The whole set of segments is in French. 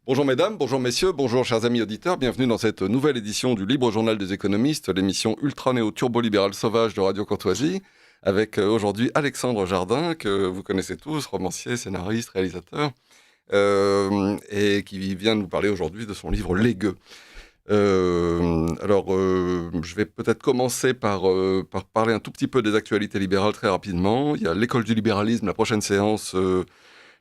Bonjour mesdames, bonjour messieurs, bonjour chers amis auditeurs, bienvenue dans cette nouvelle édition du Libre Journal des économistes, l'émission ultra néo-turbo-libérale sauvage de Radio Courtoisie, avec aujourd'hui Alexandre Jardin, que vous connaissez tous, romancier, scénariste, réalisateur, et qui vient nous parler aujourd'hui de son livre Les Gueux. Je vais peut-être commencer par parler un tout petit peu des actualités libérales très rapidement. Il y a l'école du libéralisme, la prochaine séance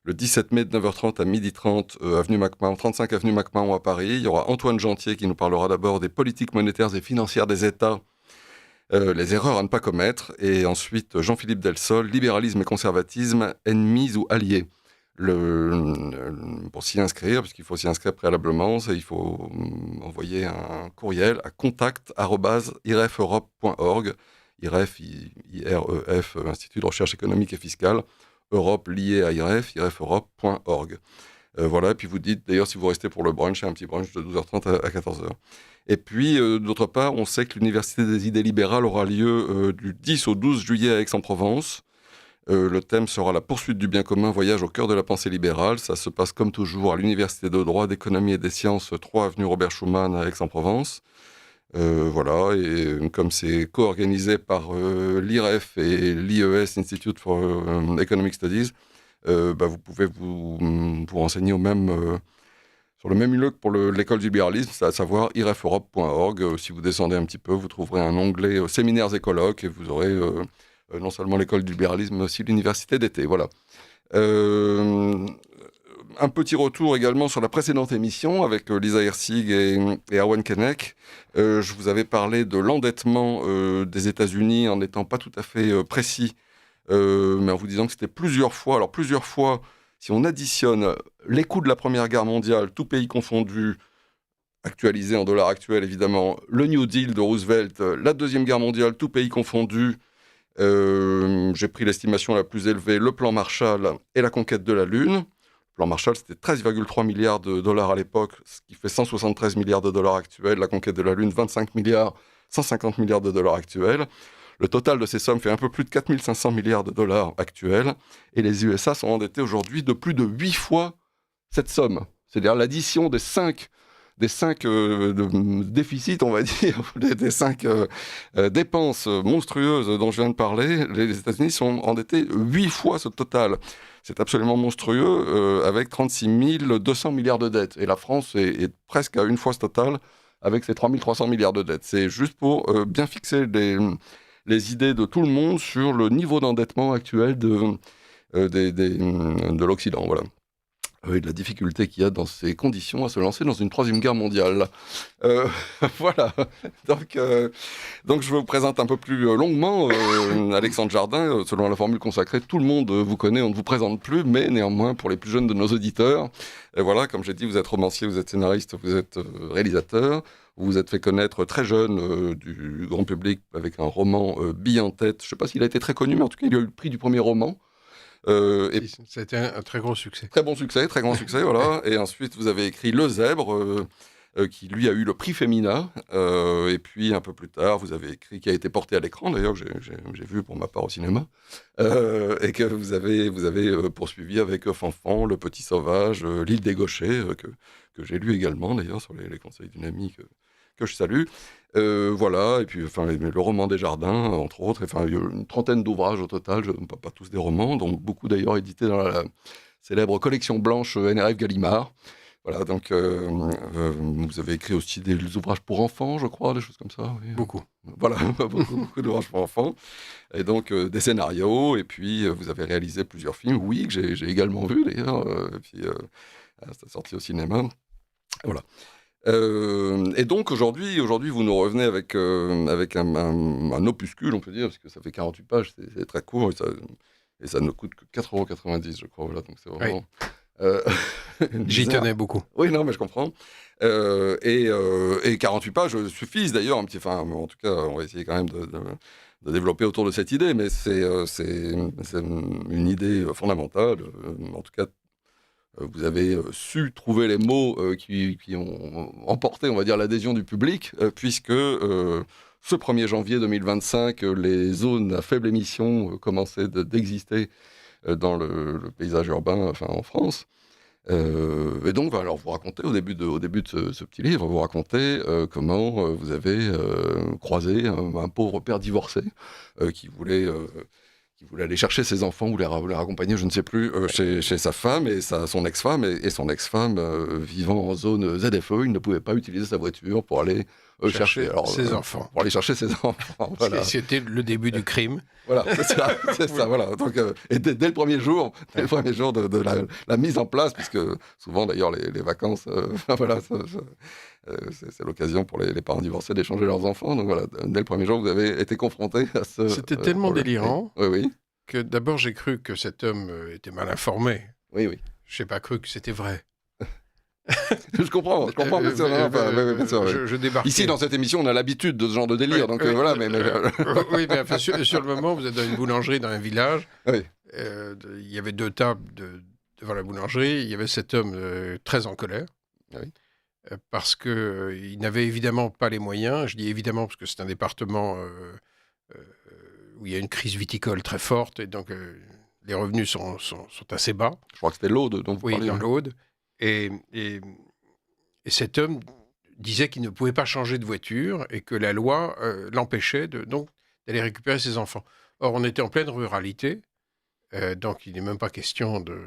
le 17 mai de 9h30 à 12h30, avenue MacMahon, 35 avenue MacMahon à Paris. Il y aura Antoine Gentier qui nous parlera d'abord des politiques monétaires et financières des États, les erreurs à ne pas commettre. Et ensuite, Jean-Philippe Delsol, libéralisme et conservatisme, ennemis ou alliés. Pour s'y inscrire, puisqu'il faut s'y inscrire préalablement, il faut envoyer un courriel à contact@irefeurope.org, IREF, Institut de recherche économique et fiscale, Europe liée à IREF, irefeurope.org. Voilà, et puis vous dites, d'ailleurs, si vous restez pour le brunch, un petit brunch de 12h30 à 14h. Et puis, d'autre part, on sait que l'Université des idées libérales aura lieu du 10 au 12 juillet à Aix-en-Provence. Le thème sera la poursuite du bien commun, voyage au cœur de la pensée libérale. Ça se passe comme toujours à l'Université de droit, d'économie et des sciences, 3 avenue Robert Schuman à Aix-en-Provence. Voilà, et comme c'est co-organisé par l'IREF et l'IES, Institute for Economic Studies, vous pouvez vous renseigner sur le même lieu que pour l'école du libéralisme, c'est à savoir irefeurope.org. Si vous descendez un petit peu, vous trouverez un onglet séminaires et colloques et vous aurez non seulement l'école du libéralisme, mais aussi l'université d'été. Voilà. Un petit retour également sur la précédente émission avec Lisa Herzig et Erwan Keinec. Je vous avais parlé de l'endettement des États-Unis en n'étant pas tout à fait précis, mais en vous disant que c'était plusieurs fois. Alors plusieurs fois, si on additionne les coûts de la Première Guerre mondiale, tout pays confondu, actualisé en dollars actuels évidemment, le New Deal de Roosevelt, la Deuxième Guerre mondiale, tout pays confondu, j'ai pris l'estimation la plus élevée, le plan Marshall et la conquête de la Lune. Le plan Marshall, c'était 13,3 milliards de dollars à l'époque, ce qui fait 173 milliards de dollars actuels. La conquête de la Lune, 25 milliards, 150 milliards de dollars actuels. Le total de ces sommes fait un peu plus de 4500 milliards de dollars actuels. Et les USA sont endettés aujourd'hui de plus de 8 fois cette somme. C'est-à-dire l'addition des 5 déficits, on va dire, des 5 dépenses monstrueuses dont je viens de parler, les États-Unis sont endettés 8 fois ce total. C'est absolument monstrueux, avec 36 200 milliards de dettes. Et la France est presque à une fois ce total, avec ses 3 300 milliards de dettes. C'est juste pour bien fixer les idées de tout le monde sur le niveau d'endettement actuel de l'Occident. Voilà. Et de la difficulté qu'il y a dans ces conditions à se lancer dans une troisième guerre mondiale. Voilà. Donc, je vous présente un peu plus longuement Alexandre Jardin. Selon la formule consacrée, tout le monde vous connaît, on ne vous présente plus, mais néanmoins, pour les plus jeunes de nos auditeurs, voilà, comme j'ai dit, vous êtes romancier, vous êtes scénariste, vous êtes réalisateur. Vous vous êtes fait connaître très jeune du grand public avec un roman Bille en tête. Je ne sais pas s'il a été très connu, mais en tout cas, il a eu le prix du premier roman. Ça a été un très gros succès. Très bon succès, très grand succès, voilà. Et ensuite, vous avez écrit Le Zèbre, qui lui a eu le prix Femina. Et puis, un peu plus tard, vous avez écrit, qui a été porté à l'écran, d'ailleurs, que j'ai vu pour ma part au cinéma, et que vous avez poursuivi avec Fanfan, Le Petit Sauvage, L'île des Gauchers, que j'ai lu également, d'ailleurs, sur les conseils d'une amie que je salue. Voilà, et puis le roman des Jardins, entre autres, il y a une trentaine d'ouvrages au total, pas tous des romans, dont beaucoup d'ailleurs édités dans la célèbre collection blanche NRF Gallimard. Voilà, donc vous avez écrit aussi des ouvrages pour enfants, je crois, des choses comme ça. Oui. Beaucoup. Voilà, beaucoup d'ouvrages pour enfants, et donc des scénarios, et puis vous avez réalisé plusieurs films, oui, que j'ai également vu d'ailleurs, et puis c'est sorti au cinéma. Voilà. Et donc aujourd'hui, vous nous revenez avec un opuscule, on peut dire, parce que ça fait 48 pages, c'est très court, et ça ne coûte que 4,90 €, je crois. Voilà, donc c'est vraiment... J'y tenais beaucoup. Oui, non, mais je comprends. Et 48 pages suffisent d'ailleurs, en tout cas, on va essayer quand même de développer autour de cette idée, mais c'est une idée fondamentale, en tout cas. Vous avez su trouver les mots qui ont emporté, on va dire, l'adhésion du public, puisque ce 1er janvier 2025, les zones à faible émission commençaient d'exister dans le paysage urbain, en France. Et donc, alors vous racontez au début de ce petit livre, vous racontez comment vous avez croisé un pauvre père divorcé qui voulait aller chercher ses enfants ou les raccompagner, je ne sais plus, chez sa femme et son ex-femme. Et son ex-femme, vivant en zone ZFE, il ne pouvait pas utiliser sa voiture pour aller chercher ses enfants. Pour aller chercher ses enfants. Voilà. C'était le début du crime. Voilà, c'est ça, voilà. Donc, et dès le premier jour, de la mise en place, puisque souvent d'ailleurs les vacances, voilà, c'est l'occasion pour les parents divorcés d'échanger leurs enfants. Donc voilà, dès le premier jour, vous avez été confronté à ce. C'était tellement délirant oui. que d'abord j'ai cru que cet homme était mal informé. Oui. Je n'ai pas cru que c'était vrai. Je comprends, bien sûr. Bien sûr, je débarquais. Ici, dans cette émission, on a l'habitude de ce genre de délire, donc voilà. Oui, mais enfin, sur le moment, vous êtes dans une boulangerie dans un village. Oui. Il y avait 2 tables devant la boulangerie. Il y avait cet homme très en colère. Oui. Parce qu'il n'avait évidemment pas les moyens. Je dis évidemment parce que c'est un département où il y a une crise viticole très forte et donc les revenus sont assez bas. Je crois que c'était l'Aude dont vous parliez. Oui, dans l'Aude. Et cet homme disait qu'il ne pouvait pas changer de voiture et que la loi l'empêchait d'aller récupérer ses enfants. Or, on était en pleine ruralité, donc il n'est même pas question de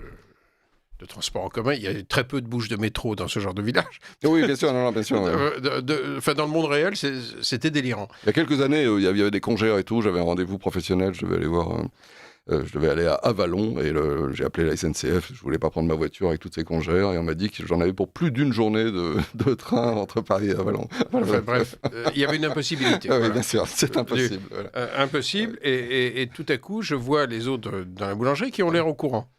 transport en commun. Il y a très peu de bouches de métro dans ce genre de village. Oui, bien sûr, bien sûr. Dans le monde réel, c'était délirant. Il y a quelques années, il y avait des congés et tout. J'avais un rendez-vous professionnel. Je devais aller voir. Je devais aller à Avallon et j'ai appelé la SNCF. Je voulais pas prendre ma voiture avec toutes ces congères et on m'a dit que j'en avais pour plus d'une journée de train entre Paris et Avallon. Enfin, bref, il y avait une impossibilité. Oui, bien sûr, c'est impossible. Impossible. Et tout à coup, je vois les autres dans la boulangerie qui ont l'air au courant.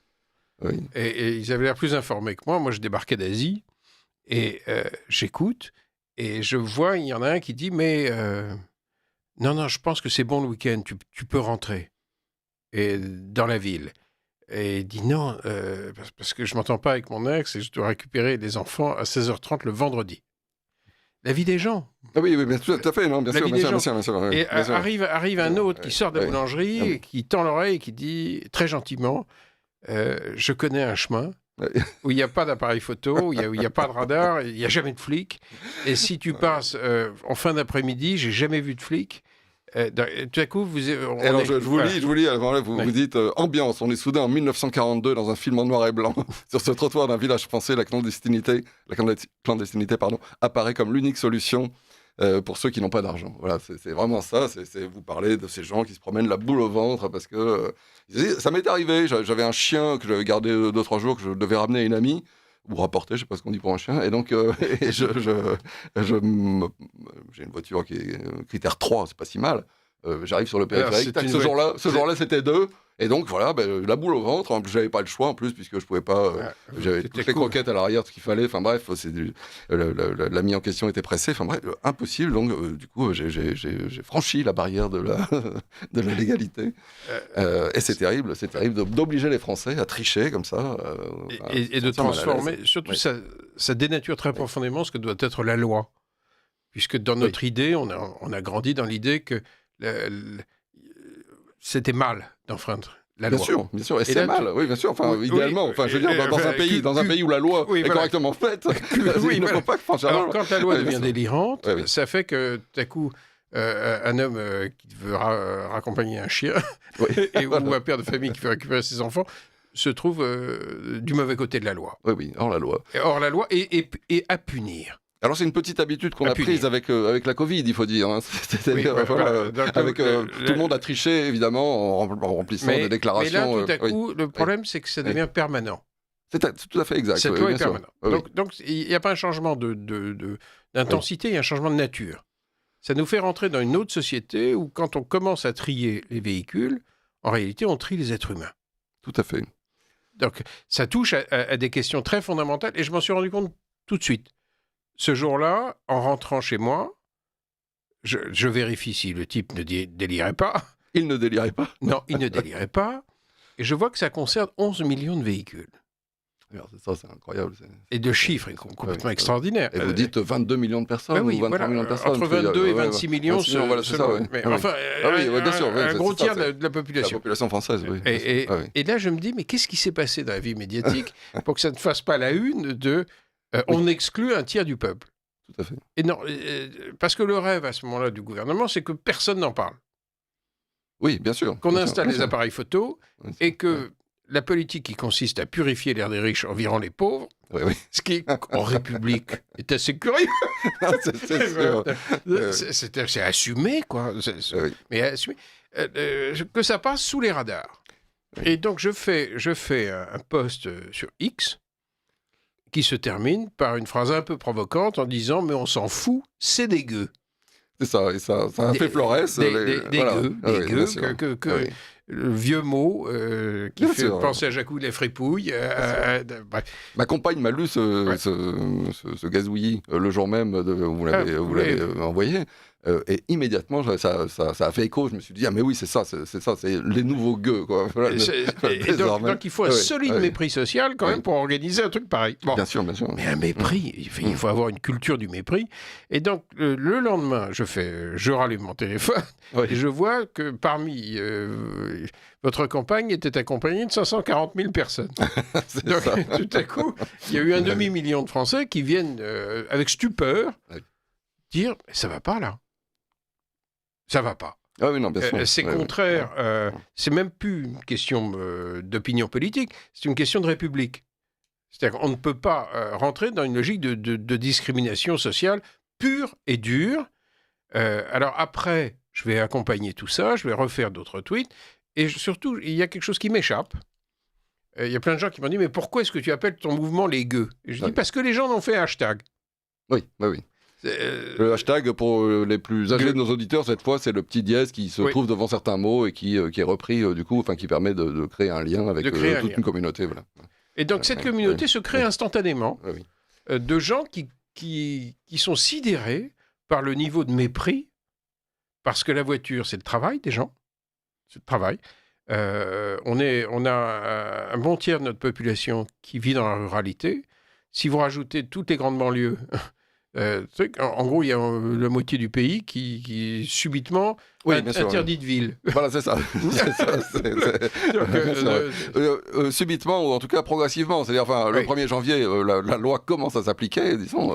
Oui. Et ils avaient l'air plus informés que moi. Moi, je débarquais d'Asie et j'écoute et je vois, il y en a un qui dit mais non, je pense que c'est bon le week-end, tu peux rentrer. Et dans la ville. Et il dit non, parce que je ne m'entends pas avec mon ex et je dois récupérer les enfants à 16h30 le vendredi. La vie des gens. Ah oui, bien sûr, tout à fait, non, bien sûr. Et arrive un autre qui sort de la boulangerie, et qui tend l'oreille et qui dit très gentiment je connais un chemin où il n'y a pas d'appareil photo, où il n'y a pas de radar, il n'y a jamais de flic. Et si tu passes en fin d'après-midi, j'ai jamais vu de flic. Tout à coup, je vous lis, alors, vous dites ambiance, on est soudain en 1942 dans un film en noir et blanc. Sur ce trottoir d'un village français, la clandestinité apparaît comme l'unique solution pour ceux qui n'ont pas d'argent. Voilà, c'est vraiment ça. Vous parlez de ces gens qui se promènent la boule au ventre parce que ça m'est arrivé. J'avais un chien que j'avais gardé 2-3 jours que je devais ramener à une amie. Ou rapporter, je sais pas ce qu'on dit pour un chien. Et donc, j'ai une voiture qui est critère 3, c'est pas si mal. J'arrive sur le périphérique. Ce jour-là, c'était 2. Et donc, voilà, la boule au ventre. En plus, j'avais pas le choix, en plus, puisque je pouvais pas. J'avais toutes les croquettes à l'arrière, ce qu'il fallait. Enfin, bref, l'ami en question était pressé. Enfin, bref, impossible. Donc, du coup, j'ai franchi la barrière de la légalité. Et c'est terrible d'obliger les Français à tricher comme ça. Et de transformer. Surtout, ça dénature très profondément ce que doit être la loi. Puisque dans notre idée, on a grandi dans l'idée que c'était mal d'enfreindre la loi. Bien sûr, et c'est mal, oui, bien sûr, idéalement, je veux dire, dans un pays où la loi est correctement faite, il ne faut pas franchir la loi. Quand la loi devient délirante, ça fait que, tout à coup, un homme qui veut raccompagner un chien, ou un père de famille qui veut récupérer ses enfants, se trouve du mauvais côté de la loi. Oui, hors la loi. Hors la loi, et à punir. Alors, c'est une petite habitude qu'on a prise avec la Covid, il faut dire. Hein. Avec tout le monde a triché, évidemment, en remplissant des déclarations. Mais là, tout à coup, le problème, c'est que ça devient permanent. C'est tout à fait exact. Cette loi est permanente. Donc, il n'y a pas un changement d'intensité, il y a un changement de nature. Ça nous fait rentrer dans une autre société où, quand on commence à trier les véhicules, en réalité, on trie les êtres humains. Tout à fait. Donc, ça touche à des questions très fondamentales, et je m'en suis rendu compte tout de suite. Ce jour-là, en rentrant chez moi, je vérifie si le type ne délirait pas. Il ne délirait pas. Non, il ne délirait pas. Et je vois que ça concerne 11 millions de véhicules. Alors, ça, c'est incroyable. Et de chiffres complètement extraordinaires. Et vous dites 22 millions de personnes oui, ou 23 millions de personnes. Entre 22 et 26 millions, voilà, c'est ça, mais enfin, bien sûr, un gros tiers de la la population. population française, oui. Et là, je me dis, mais qu'est-ce qui s'est passé dans la vie médiatique pour que ça ne fasse pas la une de on exclut un tiers du peuple? Tout à fait. Et non, parce que le rêve à ce moment-là du gouvernement, c'est que personne n'en parle. Oui, bien sûr. Qu'on bien installe sûr, les appareils photo et que la politique qui consiste à purifier l'air des riches en virant les pauvres, ce qui, en République, est assez curieux. C'est assumé, quoi. Mais assumé. Que ça passe sous les radars. Et donc, je fais un post sur X qui se termine par une phrase un peu provocante en disant « Mais on s'en fout, c'est des gueux ». C'est ça, et ça a fait Flores. Des gueux, le vieux mot qui fait penser à Jacou les fripouilles. Bref. Ma compagne m'a lu ce gazouillis le jour même où vous l'avez envoyé. Et immédiatement, ça a fait écho. Je me suis dit, ah mais oui, c'est ça, c'est les nouveaux gueux. Quoi. Voilà, donc il faut un solide mépris social quand même pour organiser un truc pareil. Bon. Bien sûr. Mais un mépris, il faut avoir une culture du mépris. Et donc le lendemain, je rallume mon téléphone et je vois que parmi votre campagne était accompagnée de 540 000 personnes. Donc tout à coup, il y a eu 1,5 million de Français qui viennent avec stupeur dire, ça va pas là. Ça va pas. Ah oui, non, bien sûr. C'est contraire. C'est même plus une question d'opinion politique, c'est une question de république. C'est-à-dire qu'on ne peut pas rentrer dans une logique de discrimination sociale pure et dure. Alors après, je vais accompagner tout ça, je vais refaire d'autres tweets, et surtout, il y a quelque chose qui m'échappe. Il y a plein de gens qui m'ont dit, mais pourquoi est-ce que tu appelles ton mouvement les gueux? Et je dis, parce que les gens en ont fait un hashtag. Oui. Le hashtag, pour les plus âgés de nos auditeurs, cette fois, c'est le petit dièse qui se trouve devant certains mots et qui est repris, qui permet de créer un lien avec toute une communauté. Voilà. Et donc, cette communauté se crée instantanément de gens qui sont sidérés par le niveau de mépris, parce que la voiture, c'est le travail des gens. C'est le travail. On a un bon tiers de notre population qui vit dans la ruralité. Si vous rajoutez toutes les grandes banlieues... en gros, il y a la moitié du pays qui subitement interdit de ville. Voilà, c'est ça. Subitement, ou en tout cas progressivement. C'est-à-dire, le 1er janvier, la loi commence à s'appliquer, disons.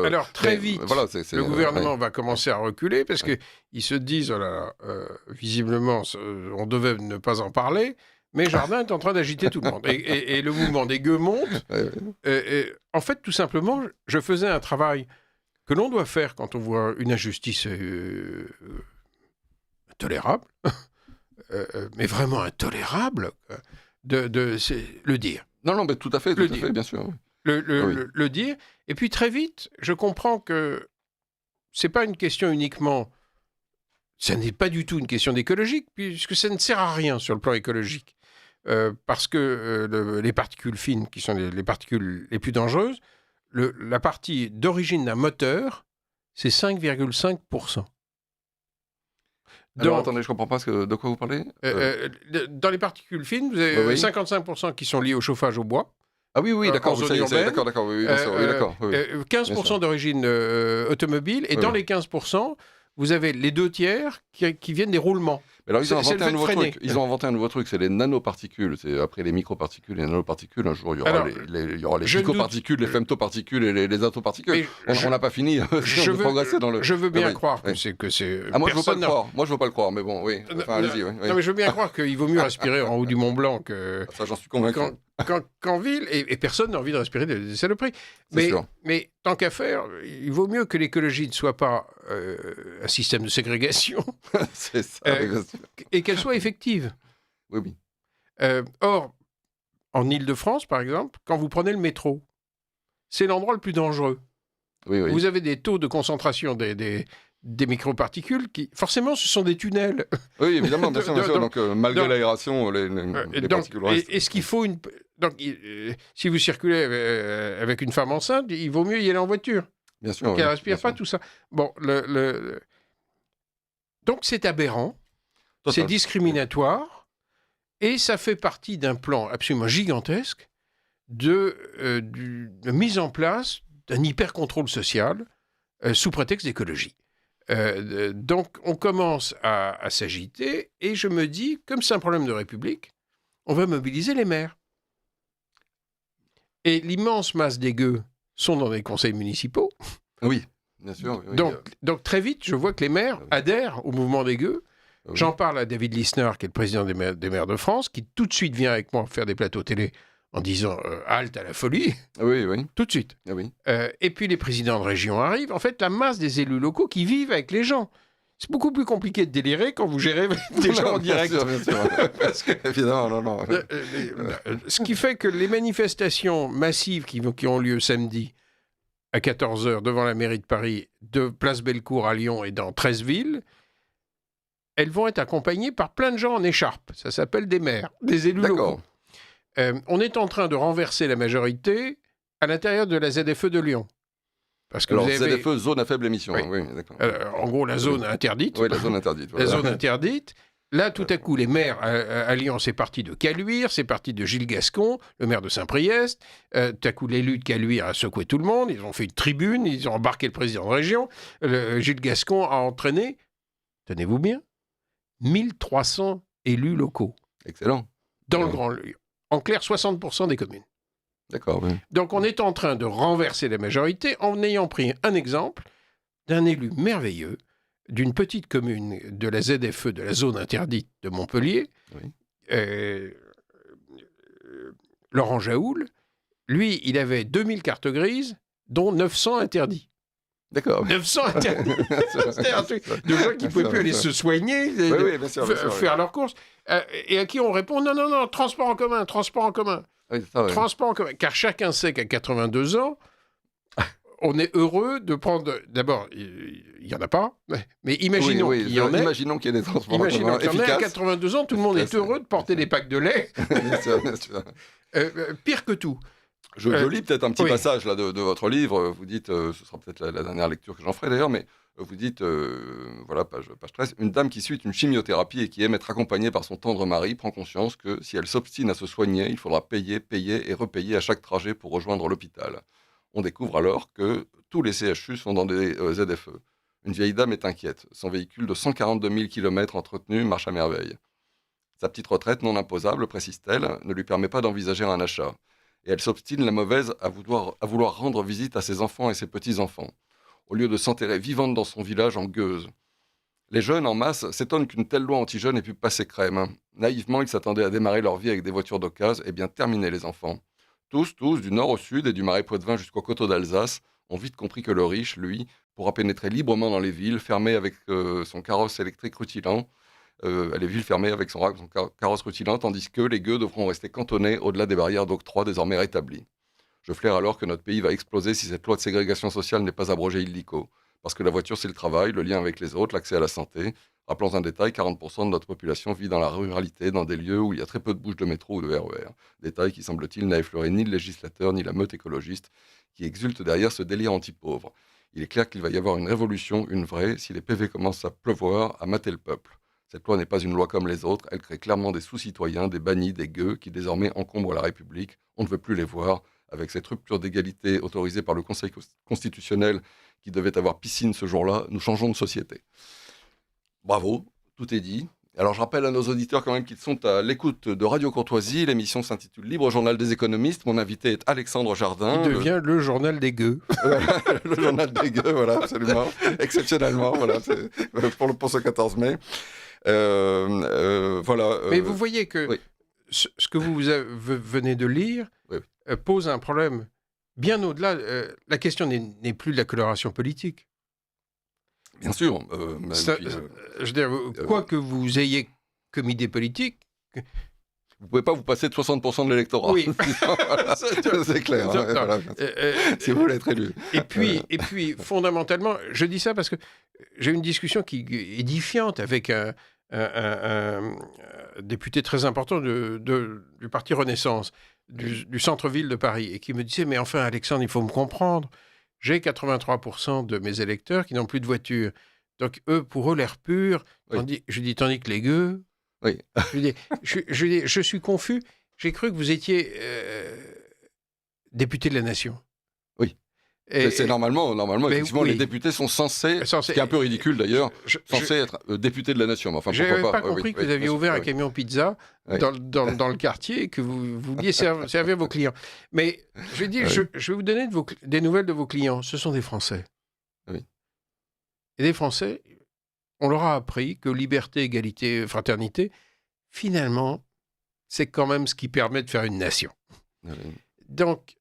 Alors, très vite, le gouvernement va commencer à reculer parce qu'ils se disent, visiblement, on devait ne pas en parler. Mais Jardin est en train d'agiter tout le monde. Et le mouvement des gueux monte. En fait, tout simplement, je faisais un travail que l'on doit faire quand on voit une injustice intolérable, mais vraiment intolérable, c'est le dire. Non, mais tout à fait, bien sûr. Le dire. Et puis très vite, je comprends que c'est pas une question uniquement... Ça n'est pas du tout une question d'écologique, puisque ça ne sert à rien sur le plan écologique. Parce que les particules fines, qui sont les particules les plus dangereuses, la partie d'origine d'un moteur, c'est 5,5%. Alors, attendez, je ne comprends pas de quoi vous parlez. Dans les particules fines, vous avez 55% qui sont liés au chauffage au bois. Ah oui, d'accord, en zone urbaine. D'accord, oui, d'accord. 15% d'origine automobile, et dans les 15%, vous avez les 2 tiers qui viennent des roulements. Mais alors, ils ont inventé un nouveau truc, c'est les nanoparticules. C'est après les microparticules, les nanoparticules. Un jour, il y aura les picoparticules, les femtoparticules et les attoparticules. On n'a pas fini de progresser dans le... Je veux bien croire que c'est... moi, je ne veux pas le croire, mais bon, oui. Allez-y. Non, mais je veux bien croire qu'il vaut mieux respirer en haut du Mont Blanc que... Ça, j'en suis convaincu. Qu'en ville, et personne n'a envie de respirer des saloperies. Mais tant qu'à faire, il vaut mieux que l'écologie ne soit pas un système de ségrégation. C'est ça, et qu'elle soit effective. Oui. Or, en Île-de-France, par exemple, quand vous prenez le métro, c'est l'endroit le plus dangereux. Oui. Vous avez des taux de concentration des microparticules qui, forcément, ce sont des tunnels. Oui, évidemment, bien sûr. Donc, malgré l'aération, les particules restent. Est-ce qu'il faut une... Donc, si vous circulez avec une femme enceinte, il vaut mieux y aller en voiture. Bien sûr. Qu'elle ne respire pas tout ça. Bon, donc c'est aberrant, c'est discriminatoire, et ça fait partie d'un plan absolument gigantesque de mise en place d'un hyper-contrôle social sous prétexte d'écologie. Donc, on commence à s'agiter et je me dis, comme c'est un problème de République, on va mobiliser les maires. Et l'immense masse des gueux sont dans les conseils municipaux. Oui, bien sûr. Oui, donc, très vite, je vois que les maires adhèrent au mouvement des gueux. oui. J'en parle à David Lisnard, qui est le président des maires de France, qui tout de suite vient avec moi faire des plateaux télé en disant halte à la folie, Oui, oui. tout de suite. Oui. Et puis les présidents de région arrivent. En fait, la masse des élus locaux qui vivent avec les gens. C'est beaucoup plus compliqué de délirer quand vous gérez des gens en direct. Bien sûr. Parce que, Évidemment, non. ce qui fait que les manifestations massives qui ont lieu samedi à 14h devant la mairie de Paris, de Place Bellecour à Lyon et dans 13 villes, elles vont être accompagnées par plein de gens en écharpe. Ça s'appelle des maires, des élus locaux. On est en train de renverser la majorité à l'intérieur de la ZFE de Lyon. Parce que Alors, ZFE, zone à faible émission. Oui. Oui, d'accord. En gros, la zone interdite. Oui, la zone interdite. Voilà. La zone interdite. Là, tout à coup, les maires à Lyon, c'est parti de Caluire, c'est parti de Gilles Gascon, le maire de Saint-Priest. Tout à coup, l'élu de Caluire a secoué tout le monde. Ils ont fait une tribune, ils ont embarqué le président de région. Gilles Gascon a entraîné, tenez-vous bien, 1300 élus locaux. Excellent. Dans le Grand Lyon. En clair, 60% des communes. D'accord, oui. Donc, on est en train de renverser la majorité en ayant pris un exemple d'un élu merveilleux d'une petite commune de la ZFE, de la zone interdite de Montpellier, Laurent Jaoul. Lui, il avait 2000 cartes grises, dont 900 interdits. D'accord. 900 interdits. C'était un truc de gens qui ne pouvaient plus aller se soigner, bien sûr, faire leurs courses, et à qui on répond non, transport en commun. Oui, ça, Transport en commun. Car chacun sait qu'à 82 ans, on est heureux de prendre... D'abord, il n'y en a pas, mais imaginons qu'il y en ait. Imaginons qu'il y ait des transports Imaginons en commun qu'il y en ait à efficaces. 82 ans, tout le monde est heureux de porter des packs de lait. Bien sûr. Pire que tout. Je lis peut-être un petit oui. passage là, de votre livre. Vous dites, ce sera peut-être la dernière lecture que j'en ferai d'ailleurs, mais vous dites, voilà, page 13, une dame qui suit une chimiothérapie et qui aime être accompagnée par son tendre mari prend conscience que si elle s'obstine à se soigner, il faudra payer et repayer à chaque trajet pour rejoindre l'hôpital. On découvre alors que tous les CHU sont dans des ZFE. Une vieille dame est inquiète. Son véhicule de 142 000 km entretenu marche à merveille. Sa petite retraite non imposable, précise-t-elle, ne lui permet pas d'envisager un achat. Et elle s'obstine, la mauvaise, à vouloir rendre visite à ses enfants et ses petits-enfants, au lieu de s'enterrer vivante dans son village en gueuse. Les jeunes, en masse, s'étonnent qu'une telle loi anti-jeunes ait pu passer crème. Naïvement, ils s'attendaient à démarrer leur vie avec des voitures d'occasion, et bien terminé les enfants. Tous, du nord au sud et du marais Poitevin jusqu'au coteau d'Alsace, ont vite compris que le riche, lui, pourra pénétrer librement dans les villes, fermées avec son carrosse électrique rutilant, les villes fermées avec son carrosse rutilant, tandis que les gueux devront rester cantonnés au-delà des barrières d'octroi désormais rétablies. Je flaire alors que notre pays va exploser si cette loi de ségrégation sociale n'est pas abrogée illico. Parce que la voiture, c'est le travail, le lien avec les autres, l'accès à la santé. Rappelons un détail, 40% de notre population vit dans la ruralité, dans des lieux où il y a très peu de bouches de métro ou de RER. Détail qui, semble-t-il, n'a effleuré ni le législateur, ni la meute écologiste, qui exulte derrière ce délire anti-pauvre. Il est clair qu'il va y avoir une révolution, une vraie, si les PV commencent à pleuvoir, à mater le peuple. Cette loi n'est pas une loi comme les autres, elle crée clairement des sous-citoyens, des bannis, des gueux, qui désormais encombrent la République. On ne veut plus les voir. Avec cette rupture d'égalité autorisée par le Conseil constitutionnel qui devait avoir piscine ce jour-là, nous changeons de société. Bravo, tout est dit. Alors je rappelle à nos auditeurs quand même qu'ils sont à l'écoute de Radio Courtoisie. L'émission s'intitule Libre Journal des économistes. Mon invité est Alexandre Jardin. Il devient le journal des gueux. Le journal des gueux, voilà, absolument. Exceptionnellement, voilà, pour ce 14 mai. Voilà. Mais vous voyez que oui. ce que vous venez de lire pose un problème bien au-delà. La question n'est plus de la coloration politique. Bien sûr. Je veux dire, quoi que vous ayez comme idée politique... Vous ne pouvez pas vous passer de 60% de l'électorat. Oui. Voilà, c'est clair. Voilà, si vous voulez être élu. Et puis, fondamentalement, je dis ça parce que j'ai eu une discussion qui est édifiante avec un député très important du parti Renaissance, du centre-ville de Paris, et qui me disait « Mais enfin, Alexandre, il faut me comprendre. J'ai 83% de mes électeurs qui n'ont plus de voiture. Donc, pour eux, l'air pur. Oui. Je dis, tandis que les gueux... Oui. Je suis confus. J'ai cru que vous étiez député de la nation. Oui. C'est normalement, effectivement, les députés sont censés, ce qui est un peu ridicule d'ailleurs, censés être députés de la nation. Enfin, je n'avais pas compris que vous aviez ouvert un camion pizza dans le quartier et que vous vouliez servir vos clients. Mais je vais dire, je vais vous donner des nouvelles de vos clients. Ce sont des Français. Oui. Et des Français, on leur a appris que liberté, égalité, fraternité, finalement, c'est quand même ce qui permet de faire une nation. Oui. Donc,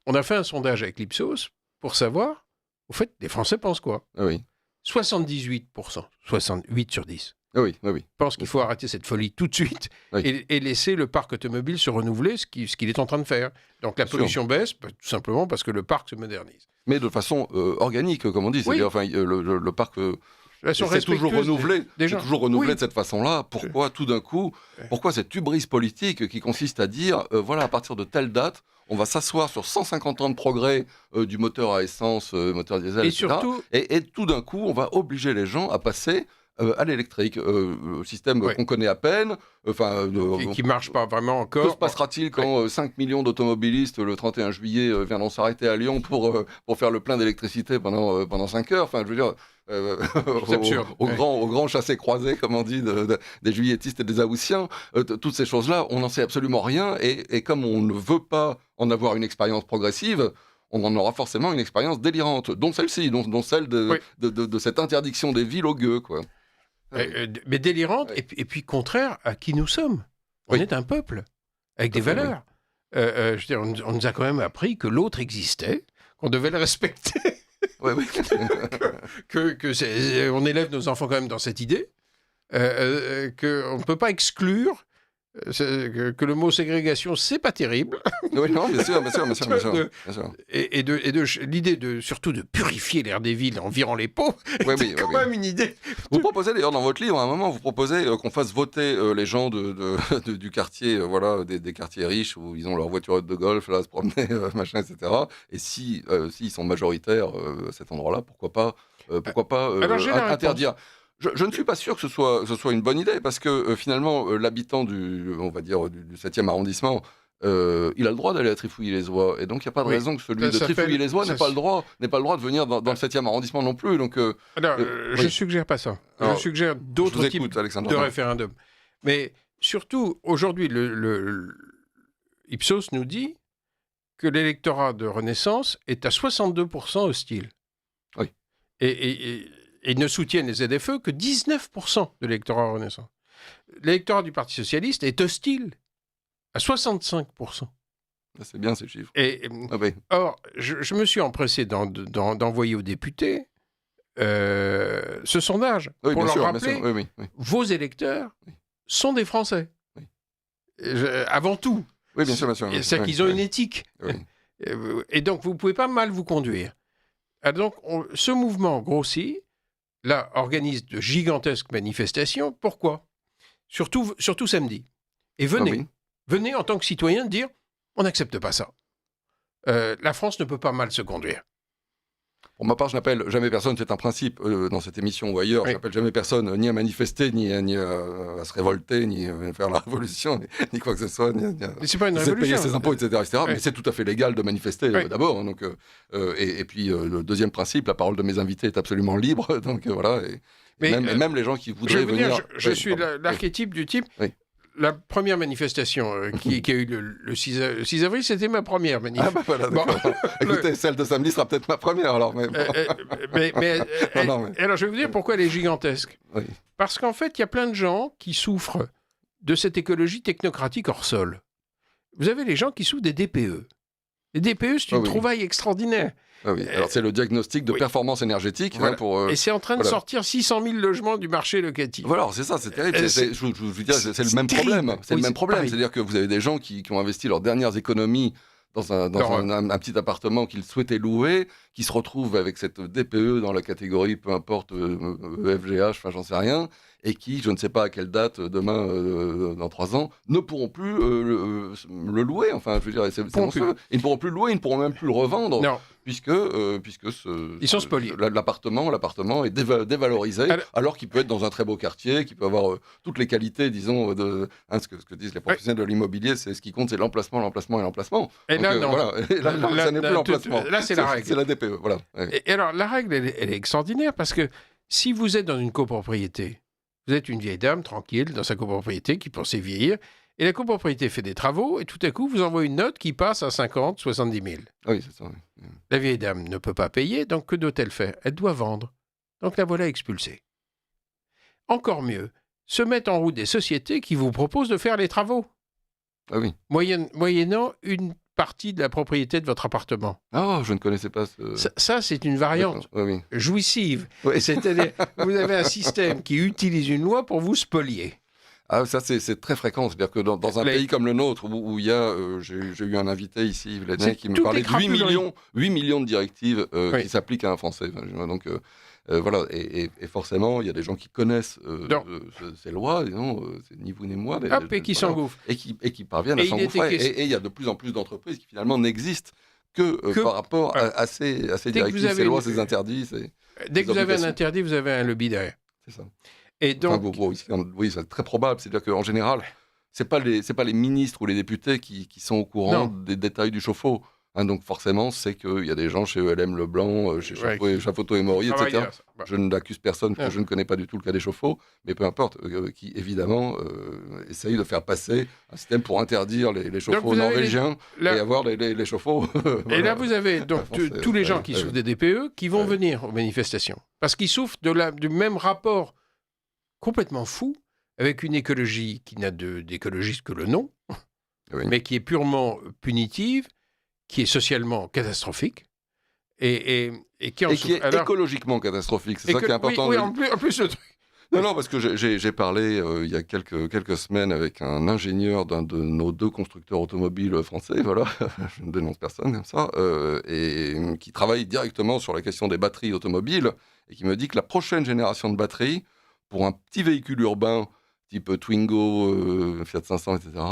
on a fait un sondage avec l'Ipsos pour savoir, au fait, les Français pensent quoi ? Oui. 78%, 68 sur 10, Oui. pensent qu'il faut arrêter cette folie tout de suite et laisser le parc automobile se renouveler, ce qu'il est en train de faire. Donc la pollution baisse, tout simplement parce que le parc se modernise. Mais de façon organique, comme on dit. C'est-à-dire, le parc... c'est toujours renouvelé, de cette façon-là. Pourquoi, tout d'un coup, pourquoi cette hubris politique qui consiste à dire, voilà, à partir de telle date, on va s'asseoir sur 150 ans de progrès du moteur à essence, moteur diesel, etc. Surtout, et tout d'un coup, on va obliger les gens à passer à l'électrique, système qu'on connaît à peine. Et qui ne marche pas vraiment encore. Que se passera-t-il quand 5 millions d'automobilistes, le 31 juillet, viendront s'arrêter à Lyon pour faire le plein d'électricité pendant 5 heures ? Enfin, je veux dire... c'est absurde. Au grand chassé-croisé, comme on dit, des juilletistes et des haussiens, toutes ces choses-là, on n'en sait absolument rien, et comme on ne veut pas en avoir une expérience progressive, on en aura forcément une expérience délirante, dont celle-ci, dont celle de cette interdiction des villes aux gueux, quoi. Mais délirante, et puis contraire à qui nous sommes. On est un peuple, avec des valeurs. Je veux dire, on nous a quand même appris que l'autre existait, qu'on devait le respecter. Oui. On élève nos enfants quand même dans cette idée, qu'on ne peut pas exclure que le mot ségrégation, c'est pas terrible. Oui, non, bien sûr. Et l'idée surtout de purifier l'air des villes en virant les pots, c'est quand même une idée. Vous proposez d'ailleurs dans votre livre, à un moment, vous proposez qu'on fasse voter les gens du quartier, des quartiers riches où ils ont leur voiturette de golf, là, se promener, machin, etc. Et s'ils sont majoritaires à cet endroit-là, pourquoi pas interdire. Je ne suis pas sûr que ce soit une bonne idée, parce que finalement, l'habitant du 7e arrondissement, il a le droit d'aller à Trifouilly-les-Oies, et donc il n'y a pas de raison que celui de Trifouilly-les-Oies n'ait pas le droit de venir dans le 7e arrondissement non plus. Donc, je ne suggère pas ça. Je suggère d'autres types de référendums. Mais surtout, aujourd'hui, Ipsos nous dit que l'électorat de Renaissance est à 62% hostile. Oui. Et ne soutiennent les ZFE que 19% de l'électorat Renaissance. L'électorat du Parti Socialiste est hostile à 65%. C'est bien ces chiffres. Or, je me suis empressé d'envoyer aux députés ce sondage pour leur rappeler vos électeurs sont des Français. Avant tout. Oui, bien sûr. C'est qu'ils ont une éthique. Oui. Et donc, vous ne pouvez pas mal vous conduire. Alors, donc, ce mouvement grossit. Là, organise de gigantesques manifestations. Pourquoi ? Surtout samedi. Et venez en tant que citoyen dire, on n'accepte pas ça. La France ne peut pas mal se conduire. Pour ma part, je n'appelle jamais personne, c'est un principe dans cette émission ou ailleurs, je n'appelle jamais personne ni à manifester, ni à se révolter, ni à faire la révolution, ni quoi que ce soit, Mais c'est pas une révolution. Payer ses impôts, etc. Mais c'est tout à fait légal de manifester d'abord. Donc, et puis, le deuxième principe, la parole de mes invités est absolument libre. Donc voilà. Même les gens qui voudraient venir... Je suis l'archétype du type... La première manifestation qui a eu le 6 avril, c'était ma première manifestation. Ah bah voilà, écoutez, celle de samedi sera peut-être ma première alors. Alors je vais vous dire pourquoi elle est gigantesque. Oui. Parce qu'en fait, il y a plein de gens qui souffrent de cette écologie technocratique hors sol. Vous avez les gens qui souffrent des DPE. Les DPE, c'est une trouvaille extraordinaire. Ah oui. Alors c'est le diagnostic de performance énergétique. Voilà. Et c'est en train de sortir 600 000 logements du marché locatif. Voilà, c'est ça, c'est terrible. Je veux dire, c'est le même problème. C'est le même problème. C'est-à-dire que vous avez des gens qui ont investi leurs dernières économies dans un petit appartement qu'ils souhaitaient louer, qui se retrouvent avec cette DPE dans la catégorie, peu importe, FGH, enfin j'en sais rien, et qui, je ne sais pas à quelle date, demain, dans 3 ans, ne pourront plus le louer. Enfin, je veux dire, c'est monstrueux. Ils ne pourront plus le louer, ils ne pourront même plus le revendre. Non. puisque Ils sont spoliés. l'appartement est dévalorisé, alors qu'il peut être dans un très beau quartier, qu'il peut avoir toutes les qualités, disons, ce que disent les professionnels de l'immobilier, c'est ce qui compte, c'est l'emplacement. Et là, non. Voilà. Et là, ça n'est plus l'emplacement. Là, c'est la règle. C'est la DPE, voilà. Ouais. Et alors, la règle, elle est extraordinaire parce que si vous êtes dans une copropriété, vous êtes une vieille dame tranquille dans sa copropriété qui pensait vieillir, et la copropriété fait des travaux, et tout à coup, vous envoie une note qui passe à 50, 70 000. Ah oui, c'est ça. Oui. La vieille dame ne peut pas payer, donc que doit-elle faire? Elle doit vendre. Donc la voilà expulsée. Encore mieux, se mettent en route des sociétés qui vous proposent de faire les travaux, Ah oui. moyennant une partie de la propriété de votre appartement. Ah, je ne connaissais pas ce... Ça, c'est une variante oui. jouissive. Oui. C'est-à-dire, vous avez un système qui utilise une loi pour vous spolier. Ah, ça, c'est très fréquent. C'est-à-dire que dans un pays comme le nôtre, où il y a... j'ai eu un invité ici, Yves Lenné, qui me parlait de 8 millions de directives qui s'appliquent à un Français. Donc, voilà. Et forcément, il y a des gens qui connaissent ces lois, disons, c'est ni vous ni moi. Et qui s'engouffrent. Et qui parviennent à s'engouffrer. Et il y a de plus en plus d'entreprises qui, finalement, n'existent que par rapport à ces directives, ces lois, ces interdits. Dès que vous avez un interdit, vous avez un lobby derrière. C'est ça. Et donc, oui, c'est très probable. C'est-à-dire qu'en général, c'est pas les ministres ou les députés qui sont au courant des détails du chauffe-eau. Donc forcément, c'est qu'il y a des gens chez ELM Leblanc, chez Chafoto et Maury, etc. Je n'accuse personne, parce que je ne connais pas du tout le cas des chauffe-eau, mais peu importe, qui évidemment essayent de faire passer un système pour interdire les chauffe-eau norvégiens et avoir les chauffe-eau. Et là, vous avez donc tous les gens qui souffrent des DPE qui vont venir aux manifestations. Parce qu'ils souffrent du même rapport complètement fou, avec une écologie qui n'a d'écologiste que le nom, mais qui est purement punitive, qui est socialement catastrophique, et qui est écologiquement catastrophique. C'est ça qui est important. Oui, en plus le truc. Non, parce que j'ai parlé il y a quelques semaines avec un ingénieur d'un de nos 2 constructeurs automobiles français, voilà, je ne dénonce personne comme ça, et qui travaille directement sur la question des batteries automobiles, et qui me dit que la prochaine génération de batteries, pour un petit véhicule urbain, type Twingo, Fiat 500, etc.,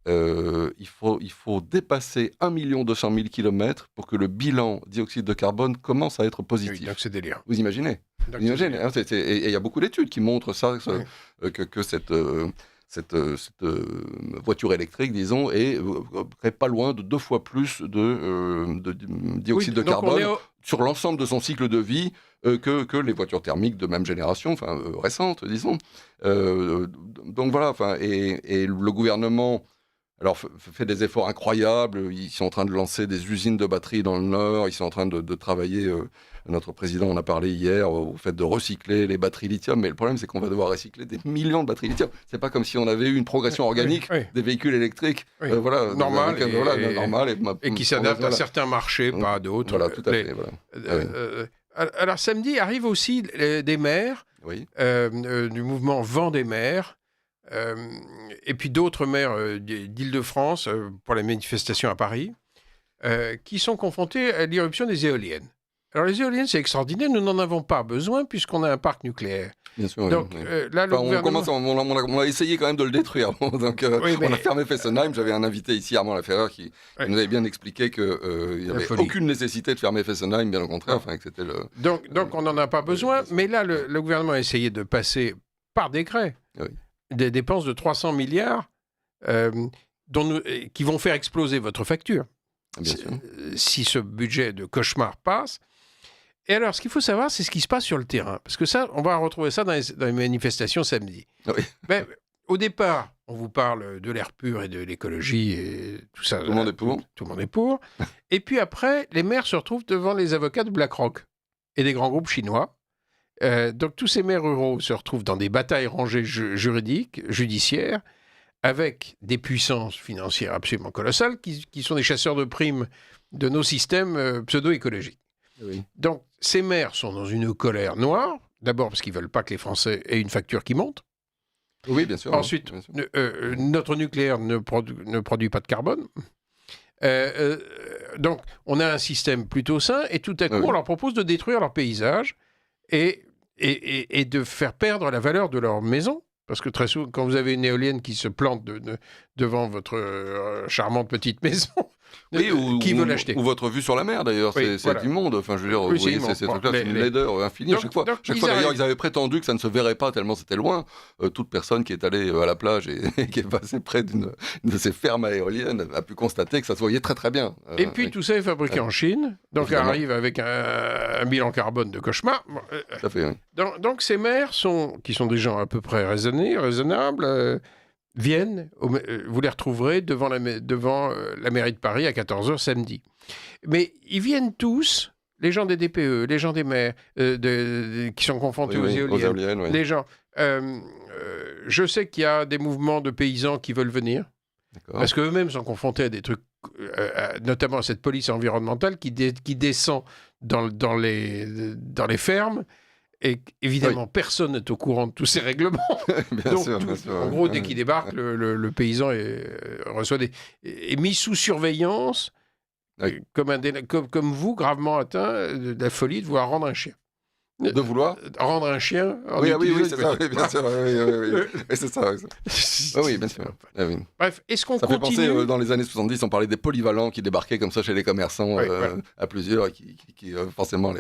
il faut dépasser 1 200 000 km pour que le bilan dioxyde de carbone commence à être positif. Oui, donc c'est délire. Vous imaginez? Et il y a beaucoup d'études qui montrent ça, que cette voiture électrique, disons, est pas loin de 2 fois plus de dioxyde de carbone sur l'ensemble de son cycle de vie que les voitures thermiques de même génération, récentes, disons. Donc voilà, et le gouvernement fait des efforts incroyables. Ils sont en train de lancer des usines de batteries dans le Nord. Ils sont en train de travailler. Notre président en a parlé hier au fait de recycler les batteries lithium. Mais le problème, c'est qu'on va devoir recycler des millions de batteries lithium. C'est pas comme si on avait eu une progression organique des véhicules électriques, normal, et qui s'adaptent à certains marchés, pas à d'autres. Voilà, tout à fait. Alors samedi arrivent aussi des maires du mouvement Vent des maires. Et puis d'autres maires d'Île-de-France pour les manifestations à Paris, qui sont confrontés à l'irruption des éoliennes. Alors les éoliennes, c'est extraordinaire, nous n'en avons pas besoin puisqu'on a un parc nucléaire. Bien sûr. Donc là, le gouvernement... on a essayé quand même de le détruire. Donc on a fermé Fessenheim. J'avais un invité ici, Armand Laferreur, qui nous avait bien expliqué qu'il n'y avait aucune nécessité de fermer Fessenheim, bien au contraire. Que c'était donc on n'en a pas besoin, mais là, le gouvernement a essayé de passer par décret des dépenses de 300 milliards qui vont faire exploser votre facture. Si ce budget de cauchemar passe. Et alors, ce qu'il faut savoir, c'est ce qui se passe sur le terrain. Parce que ça, on va retrouver ça dans les manifestations samedi. Au départ, on vous parle de l'air pur et de l'écologie et tout ça. Tout le monde est pour. Tout le monde est pour. Et puis après, les maires se retrouvent devant les avocats de BlackRock et des grands groupes chinois. Donc tous ces maires ruraux se retrouvent dans des batailles rangées judiciaires, avec des puissances financières absolument colossales, qui sont des chasseurs de primes de nos systèmes pseudo-écologiques. Donc ces maires sont dans une colère noire, d'abord parce qu'ils ne veulent pas que les Français aient une facture qui monte. Oui, bien sûr. Ensuite, bien sûr. Notre nucléaire ne produit pas de carbone. Donc on a un système plutôt sain, et tout à coup on leur propose de détruire leur paysage et de faire perdre la valeur de leur maison. Parce que très souvent, quand vous avez une éolienne qui se plante devant votre charmante petite maison. Oui, Qui veut l'acheter? Ou votre vue sur la mer, d'ailleurs, Oui, c'est voilà. immonde. Enfin, je veux dire, Oui, vous voyez, ces trucs-là, c'est une laideur infinie à chaque fois. Chaque fois, d'ailleurs, ils avaient prétendu que ça ne se verrait pas tellement c'était loin. Toute personne qui est allée à la plage et qui est passée près d'une de ces fermes à éoliennes a pu constater que ça se voyait très très bien. Et puis, tout ça est fabriqué en Chine, donc Évidemment. arrive avec un bilan carbone de cauchemar. Tout à fait, oui. Donc ces maires, qui sont des gens à peu près raisonnables, viennent, vous les retrouverez devant la mairie de Paris à 14h samedi. Mais ils viennent tous, les gens des DPE, les gens des maires, qui sont confrontés aux éoliennes, oui. les gens. Je sais qu'il y a des mouvements de paysans qui veulent venir, parce qu'eux-mêmes sont confrontés à des trucs, notamment à cette police environnementale qui descend dans les fermes. Et évidemment, personne n'est au courant de tous ces règlements. bien sûr. En gros, dès qu'il débarque, le paysan est mis sous surveillance, comme vous, gravement atteint de la folie de vouloir rendre un chien. De vouloir rendre un chien. Oui, c'est ça, oui, bien sûr. Oui, c'est ça. Oui, bien sûr. Oui. Bref, est-ce qu'on continue ? Ça fait penser, dans les années 70, on parlait des polyvalents qui débarquaient comme ça chez les commerçants à plusieurs et qui forcément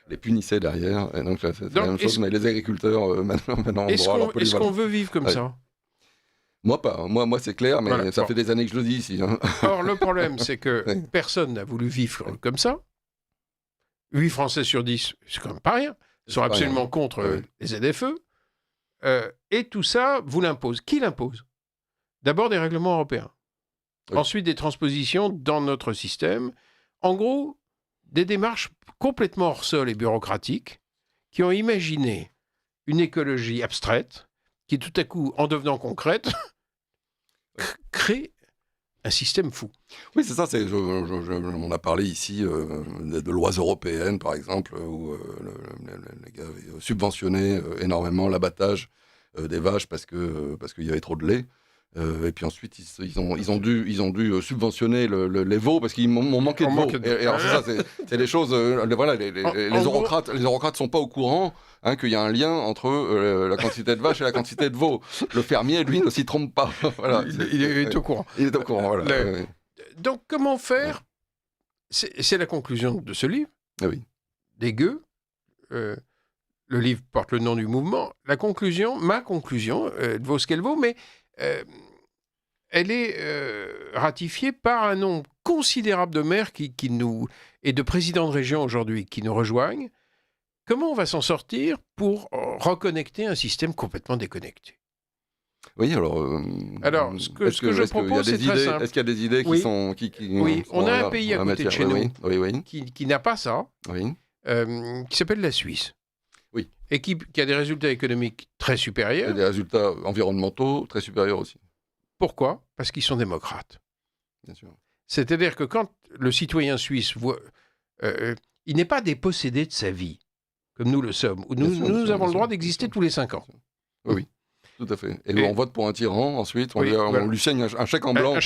les punissaient derrière. Et donc, c'est la même chose, mais les agriculteurs, maintenant ont droit à leur polyvalent. Est-ce qu'on veut vivre comme ça ? Moi, pas. Moi, c'est clair, mais ça fait des années que je le dis ici. Or, le problème, c'est que personne n'a voulu vivre comme ça. 8 Français sur 10, c'est quand même pas rien. Ils sont absolument contre les ZFE. Et tout ça vous l'impose. Qui l'impose ? D'abord des règlements européens. Oui. Ensuite des transpositions dans notre système. En gros, des démarches complètement hors sol et bureaucratiques qui ont imaginé une écologie abstraite qui, tout à coup, en devenant concrète, crée un système fou. Oui, c'est ça. On a parlé ici de lois européennes, par exemple, où les gars avaient subventionné énormément l'abattage des vaches parce qu'il y avait trop de lait. Et puis ensuite, ils ont dû subventionner les veaux parce qu'ils m'ont manqué de veaux. Et alors, c'est des choses. Les eurocrates sont pas au courant qu'il y a un lien entre la quantité de vaches et la quantité de veaux. Le fermier, lui, ne s'y trompe pas. Voilà, il est au courant. Il est au courant, voilà. Donc, comment faire ? C'est la conclusion de ce livre. Ah oui. Des gueux. Le livre porte le nom du mouvement. Ma conclusion, elle vaut ce qu'elle vaut, mais elle est ratifiée par un nombre considérable de maires et de présidents de région aujourd'hui qui nous rejoignent. Comment on va s'en sortir pour reconnecter un système complètement déconnecté ? Oui, alors ce que je propose, c'est très simple. Est-ce qu'il y a des idées qui sont... Oui, on a un pays à côté de chez nous qui n'a pas ça, qui s'appelle la Suisse. Oui. Et qui a des résultats économiques très supérieurs. Et des résultats environnementaux très supérieurs aussi. Pourquoi ? Parce qu'ils sont démocrates. Bien sûr. C'est-à-dire que quand le citoyen suisse voit... il n'est pas dépossédé de sa vie, comme nous le sommes. Nous avons le droit d'exister tous les 5 ans. Oui, tout à fait. Et on vote pour un tyran, ensuite on lui signe un chèque en blanc,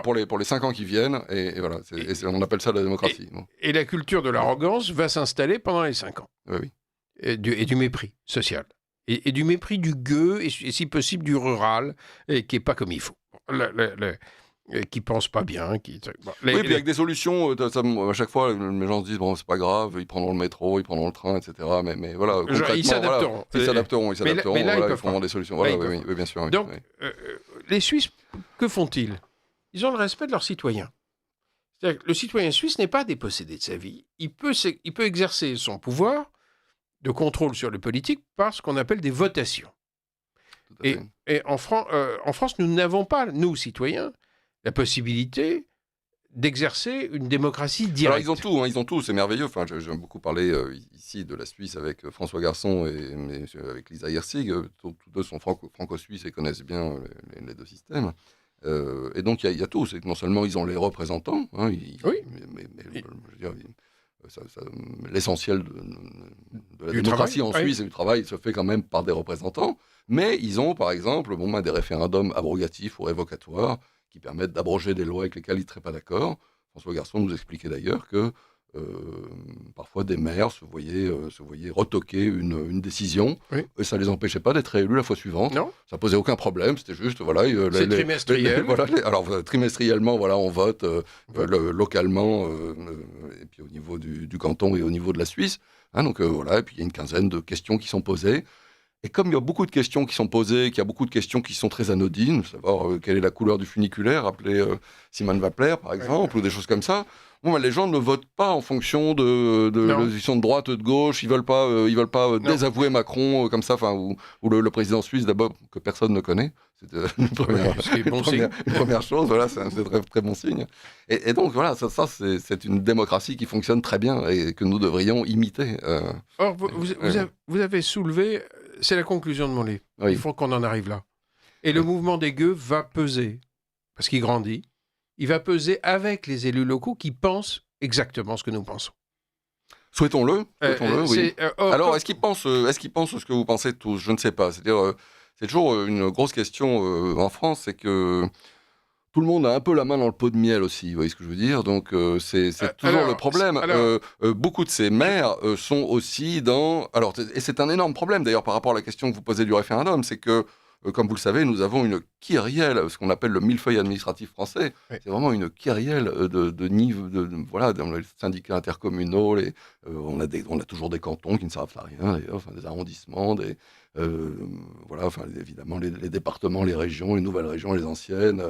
pour les 5 ans qui viennent, et voilà, on appelle ça la démocratie. Et la culture de l'arrogance va s'installer pendant les 5 ans. Oui. Et du mépris social. Et du mépris du gueux, et si possible du rural, et qui n'est pas comme il faut. Qui ne pense pas bien. Puis avec des solutions, à chaque fois, les gens se disent, bon, c'est pas grave, ils prendront le métro, ils prendront le train, etc. Mais voilà, concrètement, ils s'adapteront. Ils s'adapteront. Mais là, ils feront des solutions. Oui, bien sûr. Donc, les Suisses, que font-ils ? Ils ont le respect de leurs citoyens. C'est-à-dire que le citoyen suisse n'est pas dépossédé de sa vie. Il peut exercer son pouvoir de contrôle sur le politique par ce qu'on appelle des votations. Et en France, nous n'avons pas, nous, citoyens, la possibilité d'exercer une démocratie directe. Alors, ils ont tout, c'est merveilleux. Enfin, j'aime beaucoup parler ici de la Suisse avec François Garçon et avec Lisa Hirsig. Tous deux sont franco-suisses et connaissent bien les deux systèmes. Et donc, il y a tout. C'est que non seulement ils ont les représentants, mais je veux dire, l'essentiel de la démocratie en Suisse et du travail se fait quand même par des représentants. Mais ils ont, par exemple, des référendums abrogatifs ou révocatoires qui permettent d'abroger des lois avec lesquelles ils ne seraient pas d'accord. François Garçon nous expliquait d'ailleurs que parfois parfois des maires se voyaient retoquer une décision, Oui. et ça les empêchait pas d'être réélus la fois suivante. Non. Ça posait aucun problème, c'était juste, voilà... C'est trimestriel. Alors, trimestriellement, voilà, on vote localement, et puis au niveau du canton et au niveau de la Suisse. Hein, donc voilà, et puis il y a une quinzaine de questions qui sont posées. Et comme il y a beaucoup de questions qui sont posées, qu'il y a beaucoup de questions qui sont très anodines, savoir quelle est la couleur du funiculaire, appeler Simone Wappler, par exemple, ou des choses comme ça, les gens ne votent pas en fonction ils sont de droite, de gauche, ils veulent pas désavouer Macron comme ça, ou le président suisse, d'abord, que personne ne connaît. C'est une première chose, voilà, c'est très, très bon signe. Et donc, voilà, ça c'est une démocratie qui fonctionne très bien et que nous devrions imiter. Or, vous avez soulevé, c'est la conclusion de mon livre. Oui. Il faut qu'on en arrive là. Et le mouvement des gueux va peser, parce qu'il grandit, il va peser avec les élus locaux qui pensent exactement ce que nous pensons. Souhaitons-le, oui. Alors, est-ce qu'ils pensent ce que vous pensez tous ? Je ne sais pas. C'est-à-dire, c'est toujours une grosse question en France, c'est que tout le monde a un peu la main dans le pot de miel aussi, vous voyez ce que je veux dire ? Donc, c'est toujours le problème. Beaucoup de ces maires sont aussi dans... Alors, et c'est un énorme problème, d'ailleurs, par rapport à la question que vous posez du référendum, c'est que, comme vous le savez, nous avons une kyrielle, ce qu'on appelle le millefeuille administratif français. Oui. C'est vraiment une kyrielle de niveau... Voilà, dans les syndicats intercommunaux, on a toujours des cantons qui ne servent à rien, d'ailleurs, des arrondissements, voilà, évidemment, les départements, les régions, les nouvelles régions, les anciennes,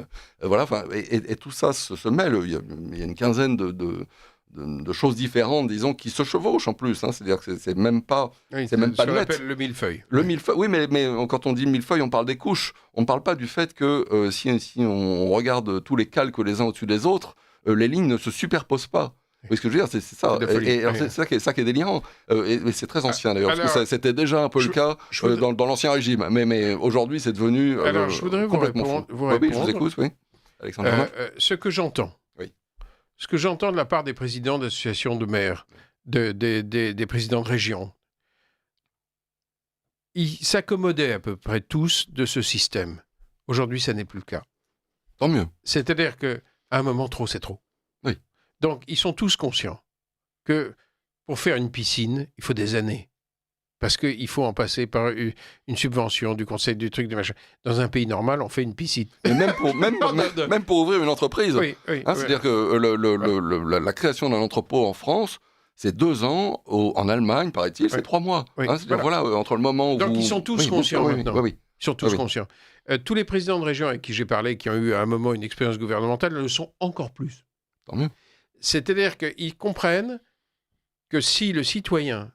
voilà, et tout ça se mêle. Il y a une quinzaine de choses différentes, disons, qui se chevauchent en plus. Hein. C'est-à-dire que c'est même pas, oui, c'est même pas net. Appelle le millefeuille. Le millefeuille, oui, mais quand on dit millefeuille, on parle des couches. On ne parle pas du fait que si on regarde tous les calques les uns au-dessus des autres, les lignes ne se superposent pas. Vous voyez ce que je veux dire, c'est ça. C'est ça qui est délirant. Et c'est très ancien d'ailleurs, parce que c'était déjà un peu le cas dans l'Ancien Régime. Mais aujourd'hui, c'est devenu alors, je voudrais complètement fou. Oui, je vous écoute, oui. Alexandre ce que j'entends. Ce que j'entends de la part des présidents d'associations de maires, des présidents de région, ils s'accommodaient à peu près tous de ce système. Aujourd'hui, ça n'est plus le cas. Tant mieux. C'est-à-dire qu'à un moment, trop, c'est trop. Oui. Donc, ils sont tous conscients que pour faire une piscine, il faut des années. Parce qu'il faut en passer par une subvention du conseil du truc, du machin. Dans un pays normal, on fait une piscine. Mais même pour ouvrir une entreprise. Oui, c'est-à-dire que la création d'un entrepôt en France, c'est 2 ans. En Allemagne, paraît-il, c'est 3 mois. Oui, voilà, entre le moment où... Donc, ils sont tous conscients maintenant. Oui. Ils sont tous conscients. Tous les présidents de région avec qui j'ai parlé, qui ont eu à un moment une expérience gouvernementale, le sont encore plus. Tant mieux. C'est-à-dire qu'ils comprennent que si le citoyen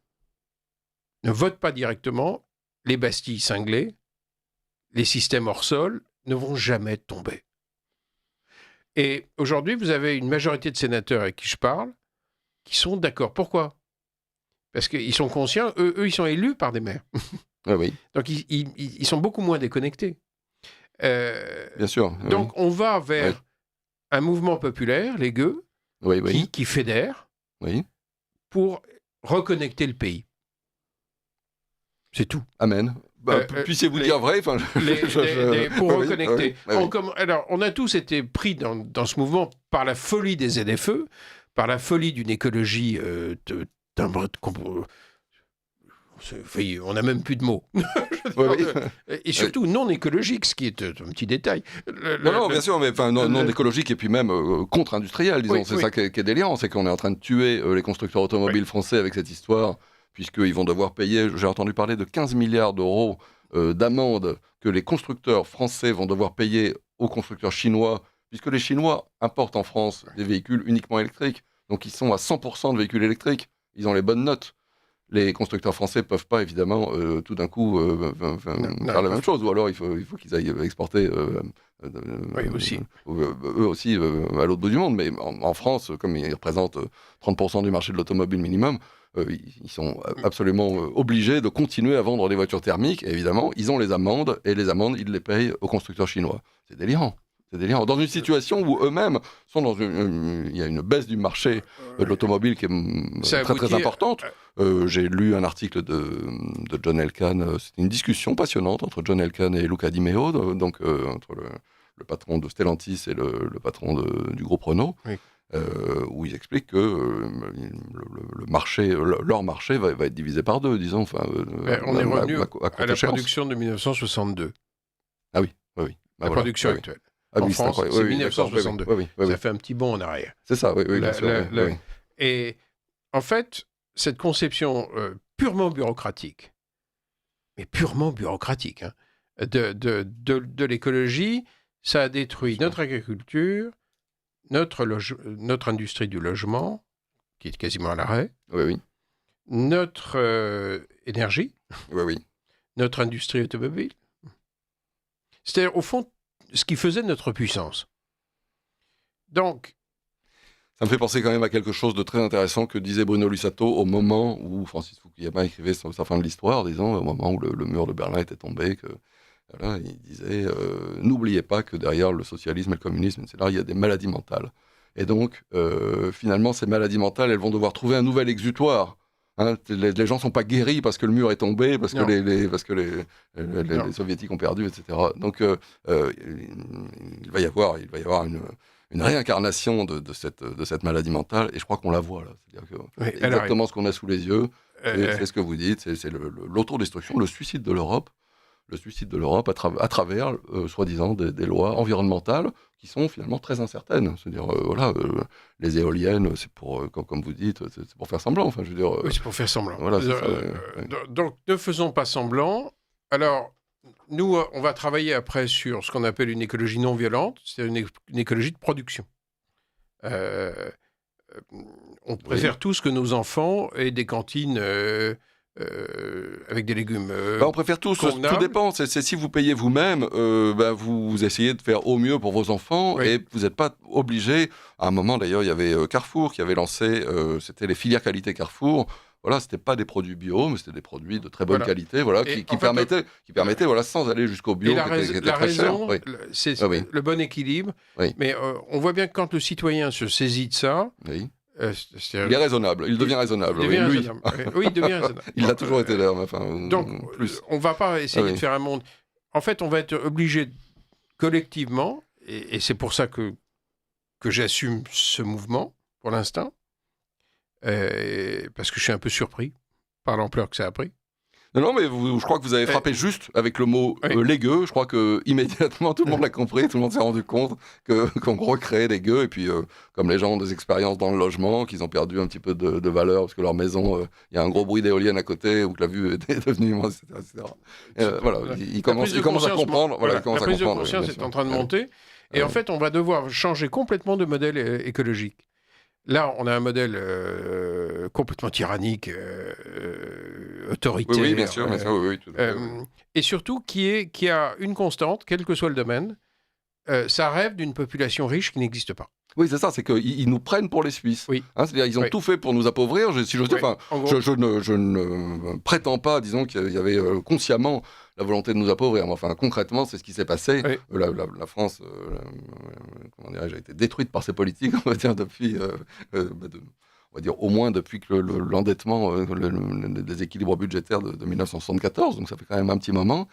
ne vote pas directement, les Bastilles cinglées, les systèmes hors sol ne vont jamais tomber. Et aujourd'hui, vous avez une majorité de sénateurs avec qui je parle qui sont d'accord. Pourquoi ? Parce qu'ils sont conscients, eux, ils sont élus par des maires. Oui. Donc, ils sont beaucoup moins déconnectés. Bien sûr. Donc, on va vers un mouvement populaire, les gueux, qui fédère pour reconnecter le pays. C'est tout. Amen. Puissiez-vous dire vrai. Pour reconnecter. Alors, on a tous été pris dans ce mouvement par la folie des ZFE, par la folie d'une écologie on n'a même plus de mots. Et surtout non écologique, ce qui est un petit détail. Non, bien sûr, mais non écologique et puis même contre-industriel, disons. C'est ça qui est délirant, c'est qu'on est en train de tuer les constructeurs automobiles français avec cette histoire, puisqu'ils vont devoir payer, j'ai entendu parler de 15 milliards d'euros d'amendes que les constructeurs français vont devoir payer aux constructeurs chinois, puisque les Chinois importent en France des véhicules uniquement électriques. Donc ils sont à 100% de véhicules électriques. Ils ont les bonnes notes. Les constructeurs français ne peuvent pas, évidemment, tout d'un coup faire la même chose. Ou alors, il faut qu'ils aillent exporter eux aussi à l'autre bout du monde. Mais en France, comme ils représentent 30% du marché de l'automobile minimum, ils sont absolument obligés de continuer à vendre des voitures thermiques. Et évidemment, ils ont les amendes. Et les amendes, ils les payent aux constructeurs chinois. C'est délirant. Dans une situation où eux-mêmes sont il y a une baisse du marché de l'automobile qui est très très importante. J'ai lu un article de John Elkann. C'était une discussion passionnante entre John Elkann et Luca Di Meo, donc entre le patron de Stellantis et le patron du groupe Renault. Oui. où ils expliquent que leur marché va être divisé par deux, disons. Enfin, On est revenu à courte la échéance. production de 1962. Ah oui. La Voilà. production Ah oui. actuelle. Ah En oui, France, incroyable. c'est Oui, d'accord. 1962. Oui. Ça fait un petit bond en arrière. C'est ça, oui, bien sûr. Oui. Et en fait, cette conception purement bureaucratique, mais purement bureaucratique, hein, de l'écologie, ça a détruit notre agriculture, notre industrie du logement, qui est quasiment à l'arrêt, Oui. notre énergie, Oui. notre industrie automobile. C'est-à-dire, au fond, ce qui faisait notre puissance. Donc, ça me fait penser quand même à quelque chose de très intéressant que disait Bruno Lussato au moment où Francis Fukuyama écrivait sa fin de l'histoire, disons, au moment où le mur de Berlin était tombé, que voilà, il disait n'oubliez pas que derrière le socialisme et le communisme, etc., il y a des maladies mentales. Et donc, finalement, ces maladies mentales, elles vont devoir trouver un nouvel exutoire. Hein, les gens ne sont pas guéris parce que le mur est tombé, parce que, les soviétiques ont perdu, etc. Donc, il va y avoir une réincarnation de cette maladie mentale, et je crois qu'on la voit là. C'est-à-dire que c'est exactement ce qu'on a sous les yeux, c'est ce que vous dites, c'est l'autodestruction, le suicide de l'Europe à travers, soi-disant, des lois environnementales qui sont finalement très incertaines. C'est-à-dire, les éoliennes, c'est pour, comme vous dites, c'est pour faire semblant. Enfin, je veux dire, oui, c'est pour faire semblant. Voilà, donc, ne faisons pas semblant. Alors, nous, on va travailler après sur ce qu'on appelle une écologie non violente, c'est-à-dire une écologie de production. On préfère tous que nos enfants aient des cantines avec des légumes. On préfère tous, tout dépend. C'est si vous payez vous-même, vous essayez de faire au mieux pour vos enfants, et vous n'êtes pas obligé. À un moment, d'ailleurs, il y avait Carrefour qui avait lancé, c'était les filières qualité Carrefour. Voilà, c'était pas des produits bio, mais c'était des produits de très bonne qualité, voilà, qui permettaient, voilà, sans aller jusqu'au bio, qui était très cher. C'est le bon équilibre. Oui. Mais on voit bien que quand le citoyen se saisit de ça, il est raisonnable, il devient raisonnable. Il devient raisonnable. Il l'a toujours été d'ailleurs. Donc, on ne va pas essayer de faire un monde. En fait, on va être obligé collectivement, et c'est pour ça que j'assume ce mouvement pour l'instant, parce que je suis un peu surpris par l'ampleur que ça a pris. Non, mais je crois que vous avez frappé juste avec le mot les gueux. Je crois que immédiatement tout le monde l'a compris, tout le monde s'est rendu compte qu'on recréait des gueux. Et puis, comme les gens ont des expériences dans le logement, qu'ils ont perdu un petit peu de valeur parce que leur maison, il y a un gros bruit d'éolienne à côté ou que la vue est devenue immense, etc. Voilà, ils commencent à comprendre. La prise de conscience est en train de monter. Et en fait, on va devoir changer complètement de modèle écologique. Là, on a un modèle complètement tyrannique, autoritaire. Oui, bien sûr. Tout à fait, et surtout, qui a une constante, quel que soit le domaine, ça rêve d'une population riche qui n'existe pas. Oui, c'est ça, c'est qu'ils nous prennent pour les Suisses. Oui. Hein, c'est-à-dire ils ont tout fait pour nous appauvrir. Si je ne prétends pas, disons, qu'il y avait consciemment la volonté de nous appauvrir. Mais enfin, concrètement, c'est ce qui s'est passé. Oui. La France, a été détruite par ces politiques, on va dire, depuis... on va dire au moins depuis que l'endettement, le déséquilibre budgétaire de 1974, donc ça fait quand même un petit moment.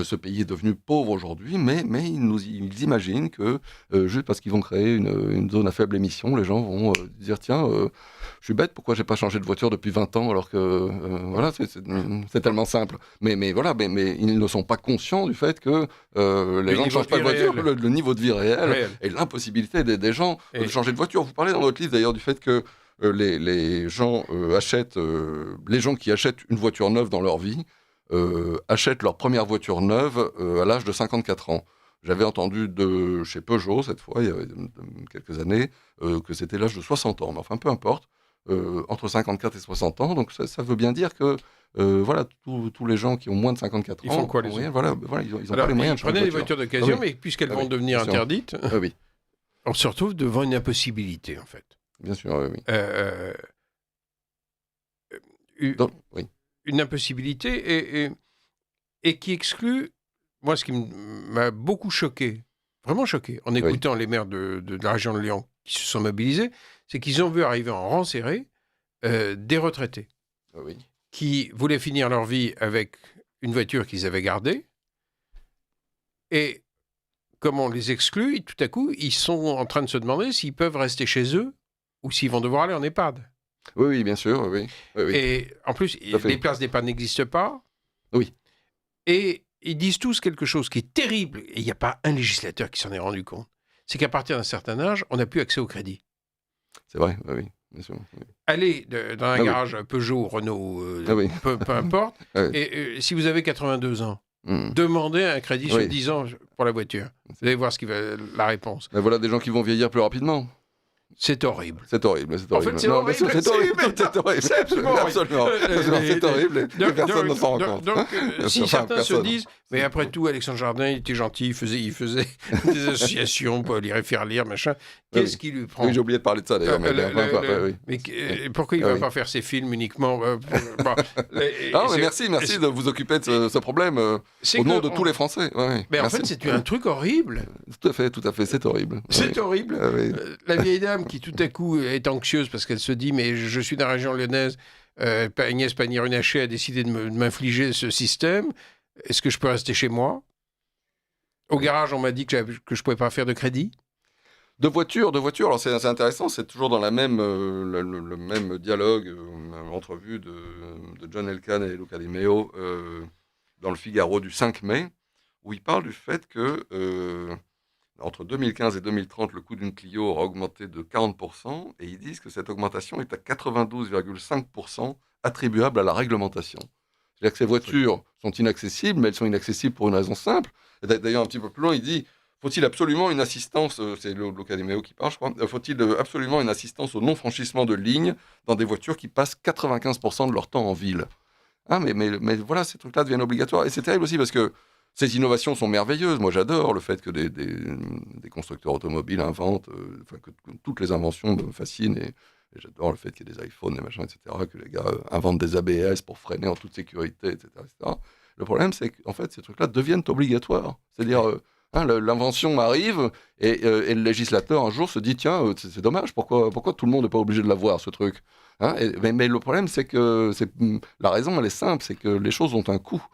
Ce pays est devenu pauvre aujourd'hui, mais ils imaginent que juste parce qu'ils vont créer une zone à faible émission, les gens vont dire tiens, je suis bête, pourquoi j'ai pas changé de voiture depuis 20 ans alors que voilà, c'est tellement simple. Mais ils ne sont pas conscients du fait que les gens ne changent pas de voiture, le niveau de vie réel. Et l'impossibilité des gens de changer de voiture. Vous parlez dans votre livre d'ailleurs du fait que les gens les gens qui achètent une voiture neuve dans leur vie achètent leur première voiture neuve à l'âge de 54 ans. J'avais entendu chez Peugeot, cette fois, il y a quelques années, que c'était l'âge de 60 ans. Mais enfin, peu importe, entre 54 et 60 ans. Donc ça veut bien dire que voilà, tous les gens qui ont moins de 54 ans... Ils font quoi, les gens voilà, ils n'ont pas les moyens de changer de voiture. Ils prenaient des voitures d'occasion, mais puisqu'elles vont devenir interdites, on se retrouve devant une impossibilité, en fait. Bien sûr, oui. Une impossibilité et qui exclut, moi, ce qui m'a beaucoup choqué, vraiment choqué, en écoutant les maires de la région de Lyon qui se sont mobilisés, c'est qu'ils ont vu arriver en rang serré des retraités qui voulaient finir leur vie avec une voiture qu'ils avaient gardée. Et comme on les exclut, tout à coup, ils sont en train de se demander s'ils peuvent rester chez eux ou s'ils vont devoir aller en EHPAD. Oui, oui, bien sûr, oui. Oui, oui. Et en plus, les places d'EHPAD n'existent pas. Oui. Et ils disent tous quelque chose qui est terrible, et il n'y a pas un législateur qui s'en est rendu compte. C'est qu'à partir d'un certain âge, on n'a plus accès au crédit. C'est vrai, oui, bien sûr. Oui. Allez dans un garage Peugeot, Renault, peu importe, et si vous avez 82 ans, demandez un crédit sur 10 ans pour la voiture. Vous allez voir la réponse. Mais voilà des gens qui vont vieillir plus rapidement. C'est horrible. C'est horrible. En fait, c'est horrible. C'est horrible. C'est absolument horrible. C'est horrible. Personne ne s'en rend compte. Donc, si certains se disent, mais après tout, Alexandre Jardin, il était gentil, il faisait des associations pour les faire lire, machin. Qu'est-ce qui lui prend ? Oui, j'ai oublié de parler de ça d'ailleurs. Mais pourquoi il ne va pas faire ses films uniquement mais merci de vous occuper de ce problème au nom de tous les Français. Mais en fait, c'est un truc horrible. Tout à fait, c'est horrible. C'est horrible. La vieille dame qui tout à coup est anxieuse parce qu'elle se dit mais je suis dans la région lyonnaise, Agnès Pannier-Runacher a décidé de m'infliger ce système, est-ce que je peux rester chez moi ? Au garage on m'a dit que je pouvais pas faire de crédit. De voiture, alors c'est intéressant, c'est toujours dans la même, le même dialogue, entrevue de John Elkann et Luca Di Meo dans le Figaro du 5 mai, où il parle du fait que entre 2015 et 2030, le coût d'une Clio aura augmenté de 40%, et ils disent que cette augmentation est à 92,5% attribuable à la réglementation. C'est-à-dire que ces voitures sont inaccessibles, mais elles sont inaccessibles pour une raison simple. Et d'ailleurs, un petit peu plus loin, il dit, faut-il absolument une assistance, c'est Luca Di Meo qui parle, je crois, faut-il absolument une assistance au non-franchissement de lignes dans des voitures qui passent 95% de leur temps en ville ? Mais voilà, ces trucs-là deviennent obligatoires. Et c'est terrible aussi parce que ces innovations sont merveilleuses. Moi, j'adore le fait que des constructeurs automobiles inventent, que toutes les inventions me fascinent. Et j'adore le fait qu'il y ait des iPhones, des machins, etc., que les gars inventent des ABS pour freiner en toute sécurité, etc., etc. Le problème, c'est qu'en fait, ces trucs-là deviennent obligatoires. C'est-à-dire, l'invention arrive et le législateur, un jour, se dit, tiens, c'est dommage, pourquoi tout le monde n'est pas obligé de l'avoir, ce truc ? Mais le problème, c'est que la raison, elle est simple, c'est que les choses ont un coût.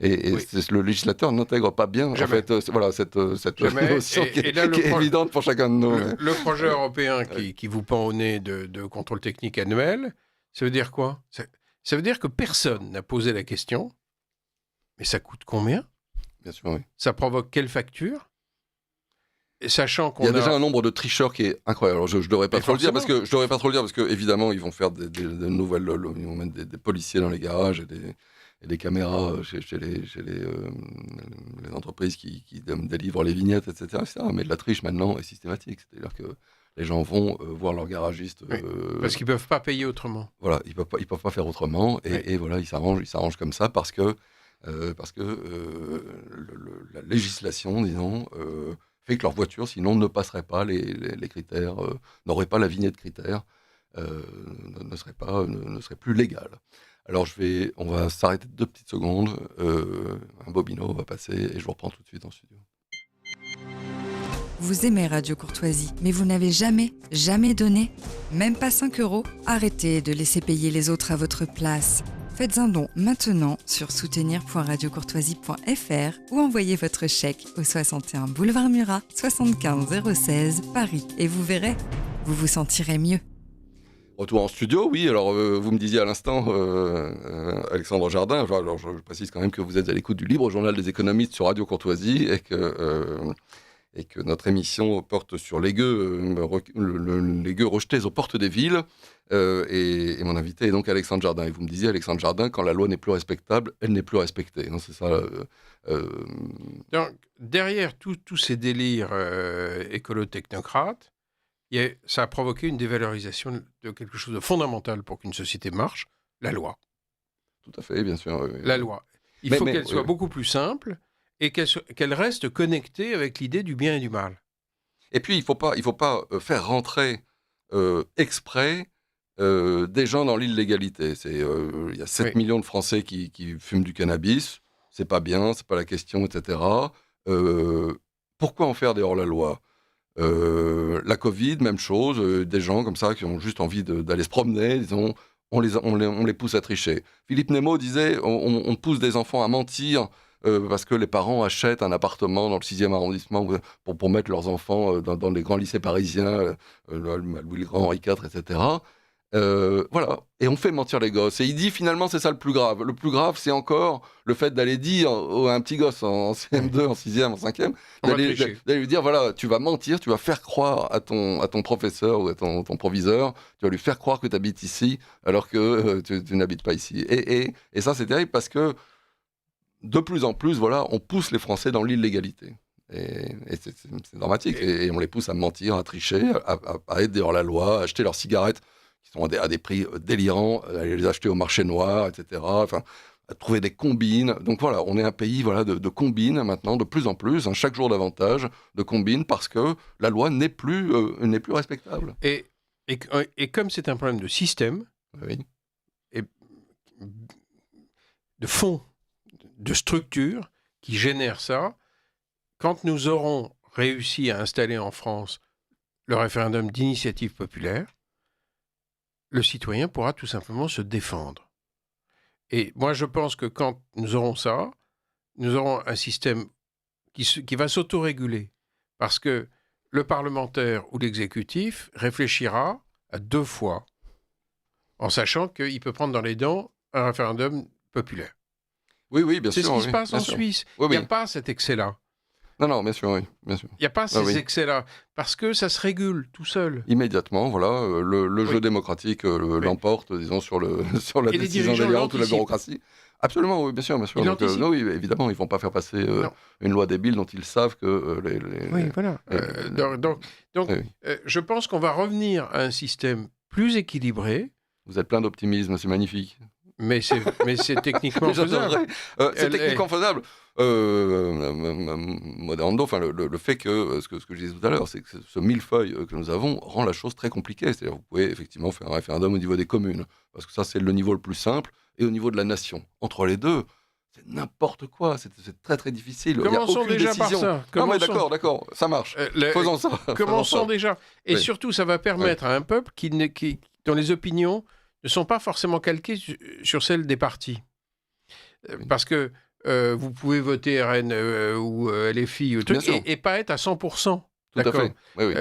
Et le législateur n'intègre pas bien cette notion qui est évidente pour chacun de nous. Le projet européen qui vous pend au nez de contrôle technique annuel, ça veut dire quoi ? Ça veut dire que personne n'a posé la question, mais ça coûte combien ? Bien sûr, oui. Ça provoque quelle facture ? Et sachant qu'on il y a déjà un nombre de tricheurs qui est incroyable. Alors je devrais pas trop le dire parce que évidemment ils vont faire des nouvelles, ils vont mettre des policiers dans les garages et des caméras chez les entreprises qui délivrent les vignettes, etc., etc. Mais la triche maintenant est systématique, c'est-à-dire que les gens vont voir leur garagiste. Parce qu'ils peuvent pas payer autrement. Voilà, ils peuvent pas faire autrement et voilà, ils s'arrangent comme ça parce que la législation, disons, fait que leur voiture, sinon, ne passerait pas les critères, n'aurait pas la vignette critères, ne serait plus légale. Alors on va s'arrêter 2 petites secondes, un bobino va passer et je vous reprends tout de suite en studio. Vous aimez Radio Courtoisie, mais vous n'avez jamais donné, même pas 5 €. Arrêtez de laisser payer les autres à votre place. Faites un don maintenant sur soutenir.radiocourtoisie.fr ou envoyez votre chèque au 61 boulevard Murat, 75 016 Paris. Et vous verrez, vous vous sentirez mieux. Retour en studio, oui. Alors, vous me disiez à l'instant, Alexandre Jardin, alors je précise quand même que vous êtes à l'écoute du Libre Journal des économistes sur Radio Courtoisie et que notre émission porte sur les gueux rejetés aux portes des villes. Et mon invité est donc Alexandre Jardin. Et vous me disiez, Alexandre Jardin, quand la loi n'est plus respectable, elle n'est plus respectée. Non, c'est ça. Donc, derrière tous ces délires écolo-technocrates, ça a provoqué une dévalorisation de quelque chose de fondamental pour qu'une société marche, la loi. Tout à fait, bien sûr. Oui. La loi. Il faut qu'elle soit beaucoup plus simple et qu'elle reste connectée avec l'idée du bien et du mal. Et puis, il faut pas faire rentrer exprès des gens dans l'illégalité. Il y a 7 millions de Français qui fument du cannabis. C'est pas bien, c'est pas la question, etc. Pourquoi en faire des hors-la-loi ? La Covid, même chose, des gens comme ça qui ont juste envie d'aller se promener, disons, on les pousse à tricher. Philippe Nemo disait, on pousse des enfants à mentir parce que les parents achètent un appartement dans le 6e arrondissement pour mettre leurs enfants dans les grands lycées parisiens, Louis le Grand, Henri IV, etc. Voilà, et on fait mentir les gosses. Et il dit finalement c'est ça le plus grave. Le plus grave c'est encore le fait d'aller dire à un petit gosse en CM2, en 6e, en 5e, d'aller lui dire voilà, tu vas mentir, tu vas faire croire à ton professeur ou à ton proviseur, tu vas lui faire croire que tu habites ici alors que tu n'habites pas ici. Et ça c'est terrible parce que de plus en plus, voilà, on pousse les Français dans l'illégalité. Et c'est dramatique. Et on les pousse à mentir, à tricher, à être dehors la loi, à acheter leurs cigarettes qui sont à des prix délirants, à les acheter au marché noir, etc. Enfin, à trouver des combines. Donc voilà, on est un pays voilà, de combines maintenant, de plus en plus, chaque jour davantage de combines, parce que la loi n'est plus respectable. Et comme c'est un problème de système, oui. et de fond, de structure qui génère ça, quand nous aurons réussi à installer en France le référendum d'initiative populaire, le citoyen pourra tout simplement se défendre. Et moi, je pense que quand nous aurons ça, nous aurons un système qui va s'autoréguler. Parce que le parlementaire ou l'exécutif réfléchira à 2 fois, en sachant qu'il peut prendre dans les dents un référendum populaire. Oui, bien sûr. C'est ce qui se passe en Suisse. Il n'y a pas cet excès-là. Non, bien sûr, oui. Bien sûr. Il n'y a pas ces excès-là, parce que ça se régule tout seul. Immédiatement, voilà, le jeu démocratique l'emporte, disons, sur la décision délirante ou la bureaucratie. Absolument, oui, bien sûr. Donc, oui, évidemment, ils ne vont pas faire passer une loi débile dont ils savent que Oui, voilà. Donc, je pense qu'on va revenir à un système plus équilibré. Vous êtes plein d'optimisme, c'est magnifique. Mais c'est techniquement faisable. C'est techniquement faisable. Moderando, enfin, le fait que, ce que je disais tout à l'heure, c'est que ce millefeuille que nous avons rend la chose très compliquée. C'est-à-dire vous pouvez effectivement faire un référendum au niveau des communes, parce que ça, c'est le niveau le plus simple, et au niveau de la nation. Entre les deux, c'est n'importe quoi, c'est très très difficile. Commençons déjà par ça. Non, mais d'accord, ça marche. Faisons ça. Commençons déjà. Et surtout, ça va permettre à un peuple dont les opinions ne sont pas forcément calquées sur celles des partis. Parce que vous pouvez voter RN ou LFI ou truc, et pas être à 100%. Tout à fait. Oui.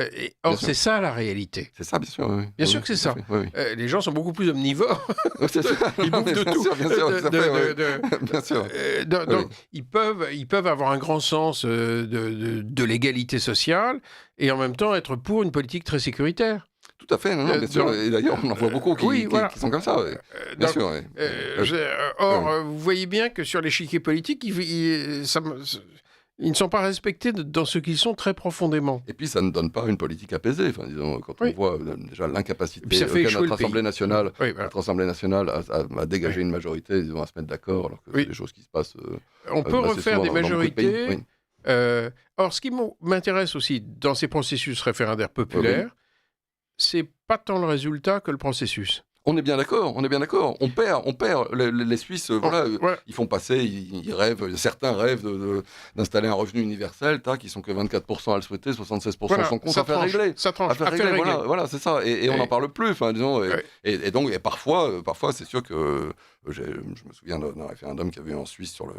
Or, c'est ça la réalité. C'est ça, bien sûr. Oui. Bien sûr que c'est ça. Oui. Les gens sont beaucoup plus omnivores. C'est ça. Ils bouffent de tout. Bien sûr. Donc, ils peuvent avoir un grand sens de l'égalité sociale et en même temps être pour une politique très sécuritaire. Tout à fait, bien sûr. Et d'ailleurs, on en voit beaucoup qui sont comme ça. Bien sûr. Or, vous voyez bien que sur l'échiquier politique, ils ne sont pas respectés dans ce qu'ils sont très profondément. Et puis, ça ne donne pas une politique apaisée. Enfin, disons, quand on voit déjà l'incapacité de notre Assemblée nationale, à dégager une majorité, disons, à se mettre d'accord, alors que c'est des choses qui se passent. On peut refaire des majorités. Or, ce qui m'intéresse aussi dans ces processus référendaires populaires, c'est pas tant le résultat que le processus. On est bien d'accord. On perd. Les Suisses, ils font passer, ils rêvent, certains rêvent d'installer un revenu universel, qui sont que 24% à le souhaiter, 76% sont contre, affaire réglée. Ça tranche, affaire réglée. Voilà, c'est ça. Et on n'en parle plus, disons. Et donc, parfois, c'est sûr que je me souviens d'un référendum qu'il y avait eu en Suisse sur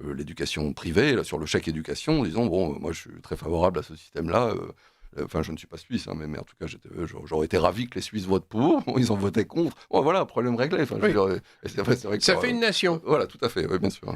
l'éducation privée, là, sur le chèque éducation, disons, moi, je suis très favorable à ce système-là. Enfin, je ne suis pas suisse, mais en tout cas, j'aurais été ravi que les Suisses votent pour. Ils ont voté contre. Bon, voilà, problème réglé. Enfin, c'est vrai que ça fait une nation. Voilà, tout à fait, bien sûr.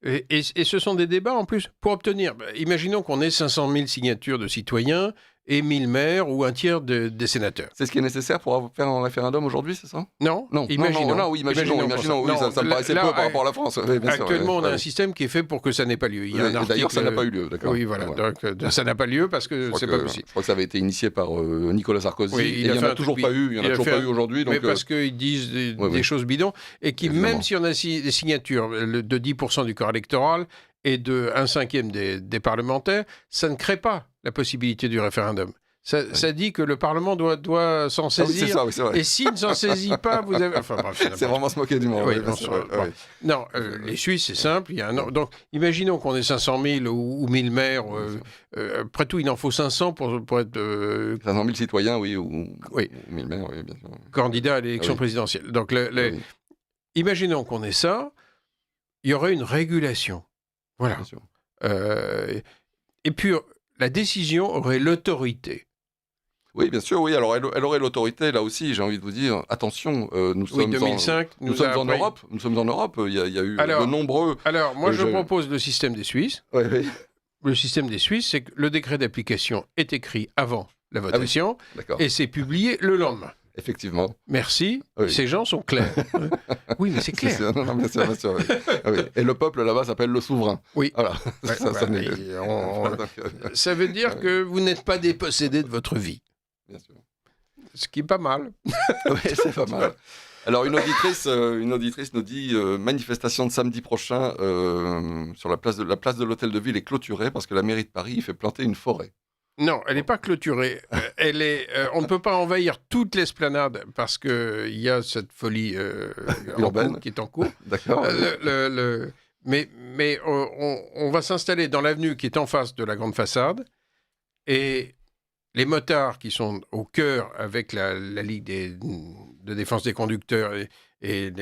Et ce sont des débats, en plus, pour obtenir... imaginons qu'on ait 500 000 signatures de citoyens et 1000 maires ou un tiers des sénateurs. C'est ce qui est nécessaire pour faire un référendum aujourd'hui, c'est ça ? Non, imaginons. Oui, ça me paraissait peu par rapport à la France. Actuellement, on a un système qui est fait pour que ça n'ait pas lieu. Il y a un article... D'ailleurs, ça n'a pas eu lieu, d'accord. Oui, voilà. Donc, ça n'a pas lieu parce que c'est pas possible. Je crois que ça avait été initié par Nicolas Sarkozy. Et il n'y en a toujours pas eu. Il n'y en a toujours pas eu aujourd'hui. Mais parce qu'ils disent des choses bidons. Et qui, même si on a des signatures de 10% du corps électoral et de 1/5 des parlementaires, ça ne crée pas la possibilité du référendum. Ça dit que le Parlement doit s'en saisir. C'est vrai. Et s'il ne s'en saisit pas, vous avez... Enfin, bref, c'est vraiment se moquer du monde. Non, les Suisses, c'est simple. Donc, imaginons qu'on ait 500 000 ou 1000 maires. Après tout, il en faut 500 pour être... 500 000 citoyens, ou 1000 maires, oui, bien sûr. Candidats à l'élection présidentielle. Donc, imaginons qu'on ait ça. il y aurait une régulation. Voilà. Bien sûr. Et puis, la décision aurait l'autorité. Oui, bien sûr, oui. Alors, elle aurait l'autorité, là aussi, j'ai envie de vous dire, attention, nous Oui, sommes 2005 nous sommes en appris. Europe. Nous sommes en Europe. Il y a eu Alors, de nombreux... Alors, moi, je je- propose le système des Suisses. Oui, oui, Le système des Suisses, c'est que le décret d'application est écrit avant la oui. votation d'accord. et c'est publié le lendemain. Effectivement. Merci, Oui. ces gens sont clairs. Oui, mais c'est clair. Non, bien sûr, bien sûr. Oui. Ah oui. Et le peuple, là-bas, s'appelle le souverain. Oui. Voilà. Ouais, ça bah, n'est- et on- Donc, Ça veut dire que vous n'êtes pas dépossédé de votre vie, bien sûr. ce qui est pas mal. Oui, c'est pas mal. Alors, une auditrice nous dit manifestation de samedi prochain sur la place de l'Hôtel de Ville est clôturée parce que la mairie de Paris fait planter une forêt. Non, elle n'est pas clôturée. On ne peut pas envahir toute l'esplanade parce qu'il y a cette folie Urbaine. qui est en cours. D'accord. Mais on va s'installer dans l'avenue qui est en face de la grande façade et les motards qui sont au cœur avec la Ligue de défense des conducteurs et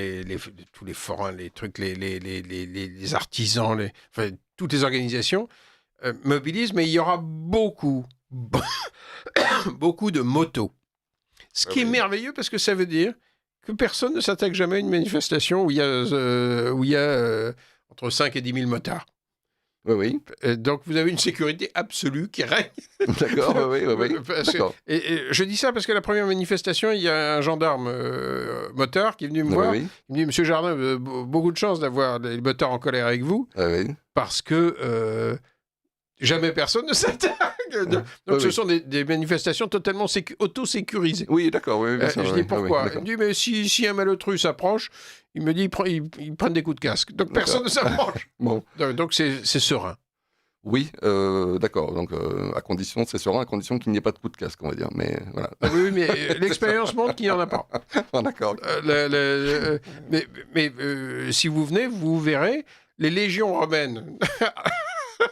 tous les forains, les trucs, les artisans, enfin, toutes les organisations mobilisent, mais il y aura beaucoup de motos. Ce qui est merveilleux parce que ça veut dire que personne ne s'attaque jamais à une manifestation où il y a entre 5 et 10 000 motards. Oui, oui. Donc vous avez une sécurité absolue qui règne. D'accord, oui. D'accord. Et je dis ça parce que la première manifestation, il y a un gendarme motard qui est venu me voir. Oui, Il me dit, Monsieur Jardin, beaucoup de chance d'avoir les motards en colère avec vous oui. parce que jamais personne ne s'attaque. Donc Oui, ce oui. sont des manifestations totalement auto-sécurisées. Oui, d'accord, oui, bien sûr. Je oui, dis pourquoi. oui, Il d'accord. me dit, mais si un malotru s'approche, il me dit, ils prennent des coups de casque. Donc personne ne s'approche. Bon, Donc c'est serein. oui, d'accord. Donc, à condition, c'est serein, à condition qu'il n'y ait pas de coup de casque, on va dire. Mais voilà. Oui, mais l'expérience montre qu'il n'y en a pas. Ah, d'accord. Mais si vous venez, vous verrez, les légions romaines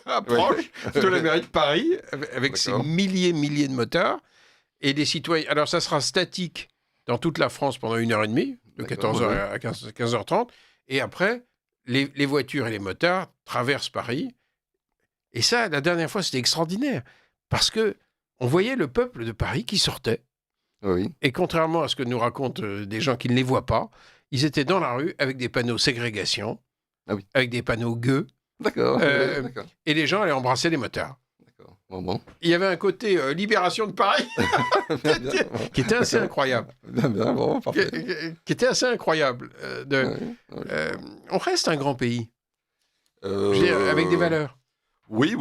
approchent de la mairie de Paris avec ses D'accord. milliers de motards et des citoyens. Alors ça sera statique dans toute la France pendant 1h30, de D'accord, 14h ouais. à 15h30. Et après, les voitures et les motards traversent Paris. Et ça, la dernière fois, c'était extraordinaire. Parce que on voyait le peuple de Paris qui sortait. Oui, Et contrairement à ce que nous racontent des gens qui ne les voient pas, ils étaient dans la rue avec des panneaux ségrégation, Ah oui. avec des panneaux gueux, d'accord. Euh, Oui, d'accord. et les gens allaient embrasser les motards. D'accord. Bon. Il y avait un côté libération de Paris Bien, bien, bon. qui était assez incroyable. Bien, bon, parfait. Qui était assez incroyable. Oui. On reste un grand pays, Euh, je veux dire, avec des valeurs. Oui,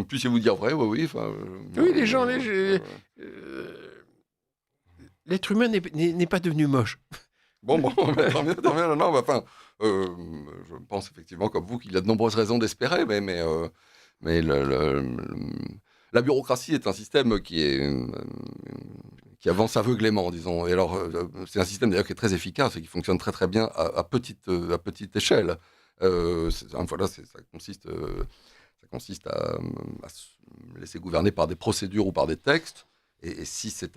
puissiez-vous dire vrai, oui. Enfin, Oui, les gens, l'être humain n'est pas devenu moche. Bon, mais tant mieux, non, mais enfin, je pense effectivement, comme vous, qu'il y a de nombreuses raisons d'espérer, mais la bureaucratie est un système qui avance aveuglément, disons. Et alors, c'est un système d'ailleurs qui est très efficace et qui fonctionne très très bien à petite échelle. Voilà, ça consiste à se laisser gouverner par des procédures ou par des textes. Et si c'est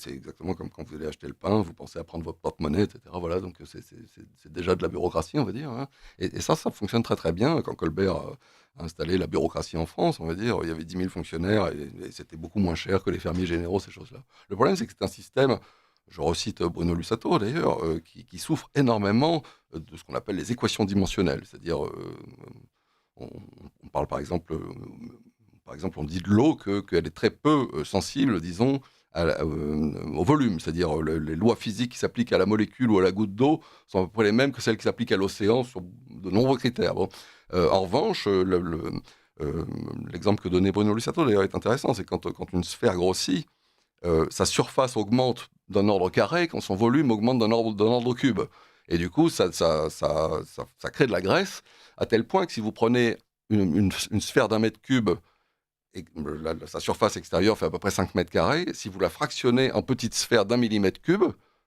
exactement comme quand vous allez acheter le pain, vous pensez à prendre votre porte-monnaie, etc. Voilà, donc c'est déjà de la bureaucratie, on va dire. Hein. Et ça fonctionne très très bien. Quand Colbert a installé la bureaucratie en France, on va dire, il y avait 10 000 fonctionnaires et c'était beaucoup moins cher que les fermiers généraux, ces choses-là. Le problème, c'est que c'est un système, je recite Bruno Lussato d'ailleurs, qui souffre énormément de ce qu'on appelle les équations dimensionnelles. C'est-à-dire, on parle par exemple, on dit de l'eau qu'elle est très peu sensible, disons, au volume. C'est-à-dire, les lois physiques qui s'appliquent à la molécule ou à la goutte d'eau sont à peu près les mêmes que celles qui s'appliquent à l'océan sur de nombreux critères. Bon. En revanche, l'exemple que donnait Bruno Lussato, d'ailleurs, est intéressant. C'est quand une sphère grossit, sa surface augmente d'un ordre carré quand son volume augmente d'un ordre cube. Et du coup, ça crée de la graisse, à tel point que si vous prenez une sphère d'1 mètre cube, et sa surface extérieure fait à peu près 5 mètres carrés, si vous la fractionnez en petites sphères d'1 millimètre cube,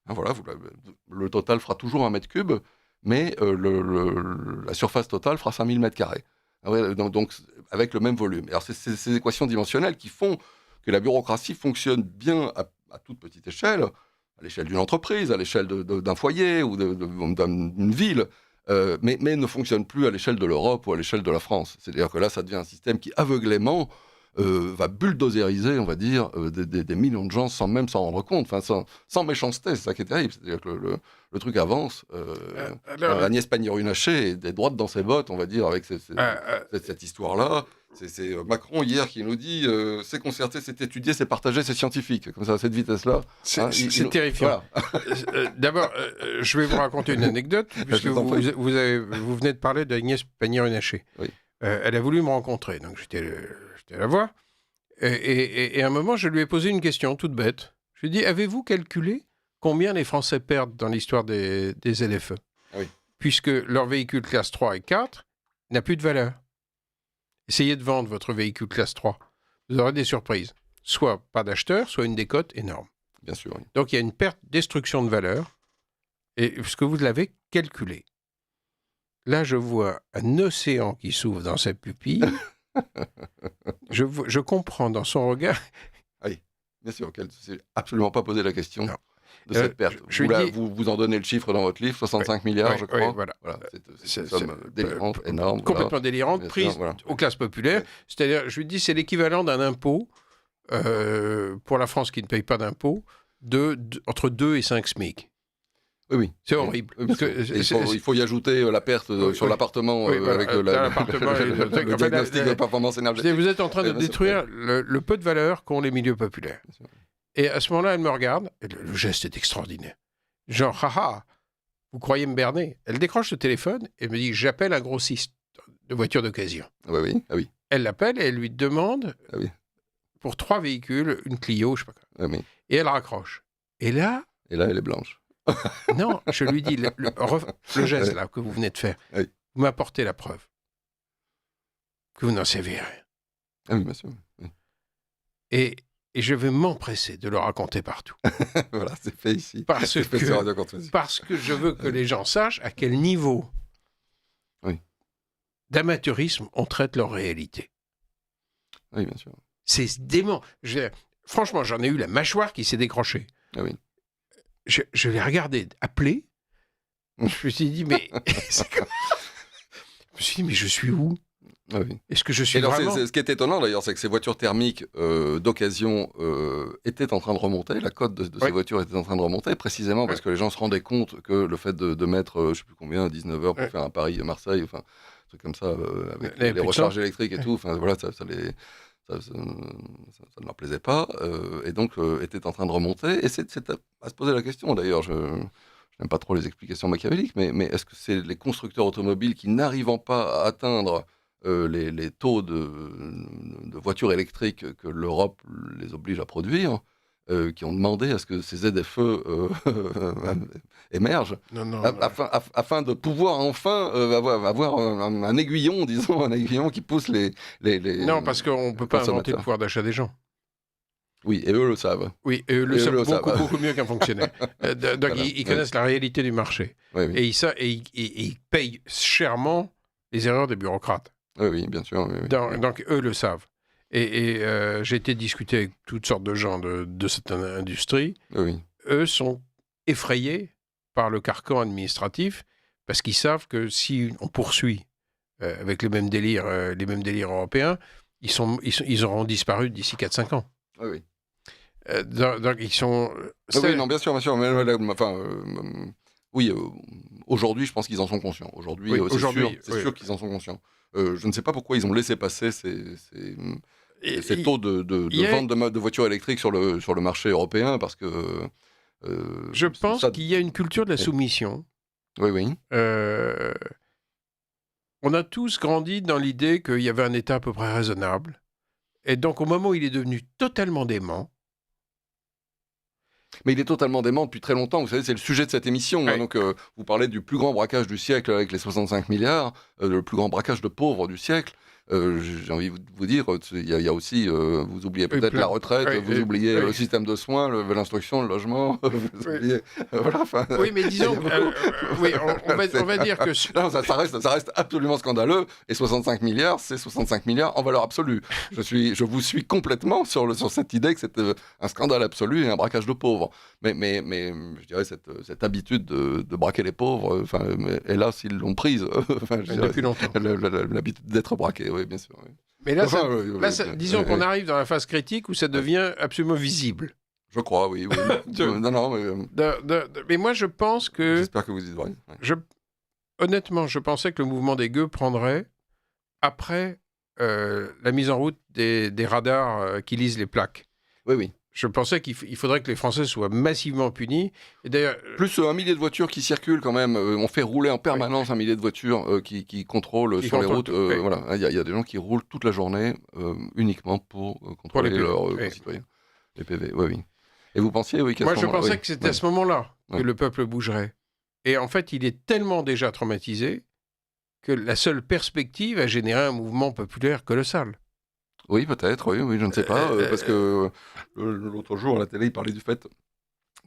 voilà, le total fera toujours 1 mètre cube, mais la surface totale fera 5000 mètres carrés. Donc, avec le même volume. Alors, c'est ces équations dimensionnelles qui font que la bureaucratie fonctionne bien à toute petite échelle, à l'échelle d'une entreprise, à l'échelle d'un foyer ou d'une ville. mais ne fonctionne plus à l'échelle de l'Europe ou à l'échelle de la France. C'est-à-dire que là, ça devient un système qui, aveuglément, va bulldozeriser, on va dire, des millions de gens sans même s'en rendre compte, sans méchanceté, c'est ça qui est terrible. C'est-à-dire que le truc avance. Agnès Pannier-Runacher est droite dans ses bottes, on va dire, avec cette histoire-là. C'est Macron hier qui nous dit c'est concerté, c'est étudié, c'est partagé, c'est scientifique. Comme ça, à cette vitesse-là. C'est terrifiant. Voilà. D'abord, je vais vous raconter une anecdote, puisque vous venez de parler d'Agnès Pannier-Runacher. Oui. Elle a voulu me rencontrer, donc j'étais à la voir. Et à un moment, je lui ai posé une question toute bête. Je lui ai dit, avez-vous calculé combien les Français perdent dans l'histoire des LFE ? Oui. Puisque leur véhicule classe 3 et 4 n'a plus de valeur. Essayez de vendre votre véhicule classe 3. Vous aurez des surprises. Soit pas d'acheteur, soit une décote énorme. Bien sûr. Oui. Donc il y a une perte, destruction de valeur. Et ce que vous l'avez calculé. Là, je vois un océan qui s'ouvre dans sa pupille. Je comprends dans son regard. Oui, bien sûr, qu'elle ne s'est absolument pas posé la question de cette perte. Vous en donnez le chiffre dans votre livre, 65 milliards, je crois. Oui, voilà. C'est une somme délirante, énorme. Complètement délirante, prise aux classes populaires. C'est-à-dire, je lui dis, c'est l'équivalent d'un impôt, pour la France qui ne paye pas d'impôt, entre 2 et 5 SMIC. Oui. C'est horrible. Oui, il faut y ajouter la perte sur l'appartement avec le diagnostic de performance énergétique. Vous êtes en train de détruire le peu de valeur qu'ont les milieux populaires. Et à ce moment-là, elle me regarde, et le geste est extraordinaire. Genre, haha, vous croyez me berner ? Elle décroche le téléphone et me dit, j'appelle un grossiste de voitures d'occasion. Oui. Ah oui. Elle l'appelle et elle lui demande, pour 3 véhicules, une Clio, je sais pas quoi. Oui. Et elle raccroche. Et là, elle est blanche. Non, je lui dis, le geste là que vous venez de faire, vous m'apportez la preuve que vous n'en savez rien. Ah oui, bien sûr. Oui. Et je vais m'empresser de le raconter partout. Voilà, c'est fait ici. Parce que je veux que les gens sachent à quel niveau d'amateurisme on traite leur réalité. Oui, bien sûr. C'est dément. Franchement, j'en ai eu la mâchoire qui s'est décrochée. Ah oui. Je l'ai regardé appeler. Je me suis dit, mais je suis où ? Ah oui. Est-ce que je suis vraiment... Ce qui est étonnant d'ailleurs, c'est que ces voitures thermiques d'occasion étaient en train de remonter. La cote de ces voitures était en train de remonter, précisément parce que les gens se rendaient compte que le fait de mettre, je ne sais plus combien, 19 heures pour faire un Paris-Marseille, enfin, un truc comme ça, avec les recharges électriques et tout, enfin voilà, ça ne leur plaisait pas, et donc était en train de remonter. Et c'est à se poser la question, d'ailleurs, je n'aime pas trop les explications machiavéliques, mais est-ce que c'est les constructeurs automobiles qui, n'arrivant pas à atteindre les taux de voitures électriques que l'Europe les oblige à produire, qui ont demandé à ce que ces ZFE émergent, afin de pouvoir enfin avoir un aiguillon, disons, un aiguillon qui pousse les Non, parce qu'on ne peut pas inventer le pouvoir d'achat des gens. Oui, et eux le savent. Oui, et eux le savent beaucoup mieux qu'un fonctionnaire. Donc, voilà, ils connaissent la réalité du marché. Oui. Et ils payent chèrement les erreurs des bureaucrates. Oui, bien sûr. Oui. Donc, eux le savent. Et j'ai été discuter avec toutes sortes de gens de cette industrie. Oui. Eux sont effrayés par le carcan administratif parce qu'ils savent que si on poursuit avec les mêmes délires européens, ils auront disparu d'ici 4-5 ans. Oui. Donc ils sont... oui, non, bien sûr. Oui, aujourd'hui, je pense qu'ils en sont conscients. Aujourd'hui, c'est sûr qu'ils en sont conscients. Je ne sais pas pourquoi ils ont laissé passer ces taux de vente de voitures électriques sur le marché européen, parce que... je pense qu'il y a une culture de la soumission. Oui. On a tous grandi dans l'idée qu'il y avait un État à peu près raisonnable. Et donc, au moment où il est devenu totalement dément... Mais il est totalement dément depuis très longtemps. Vous savez, c'est le sujet de cette émission. Oui. Donc, vous parlez du plus grand braquage du siècle avec les 65 milliards, le plus grand braquage de pauvres du siècle. J'ai envie de vous dire, il y a aussi, vous oubliez peut-être la retraite, vous oubliez le système de soins, l'instruction, le logement, vous oubliez... Voilà, oui, mais disons... on va dire que... Non, ça reste absolument scandaleux, et 65 milliards, c'est 65 milliards en valeur absolue. Je vous suis complètement sur cette idée que c'est un scandale absolu et un braquage de pauvres. Mais je dirais cette habitude de braquer les pauvres, hélas, ils l'ont prise. Depuis longtemps. L'habitude d'être braqué, oui, bien sûr. Oui. Mais là, Enfin, disons qu'on arrive dans la phase critique où ça devient absolument visible. Je crois, oui. Non, mais Mais moi, je pense que... j'espère que vous y serez. Ouais. Honnêtement, je pensais que le mouvement des gueux prendrait après la mise en route des radars qui lisent les plaques. Oui. Je pensais qu'il faudrait que les Français soient massivement punis. Et d'ailleurs, Plus 1 millier de voitures qui circulent quand même. On fait rouler en permanence 1 millier de voitures qui contrôlent sur les routes. Voilà, il y a des gens qui roulent toute la journée uniquement pour contrôler les leurs PV, concitoyens. Les PV, oui. Et vous pensiez, oui, qu'à moi, ce je moment-là, pensais que c'était à ce moment-là que Ouais. le peuple bougerait. Et en fait, il est tellement déjà traumatisé que la seule perspective a généré un mouvement populaire colossal. Oui, peut-être, oui, je ne sais pas. Parce que l'autre jour, à la télé, il parlait du fait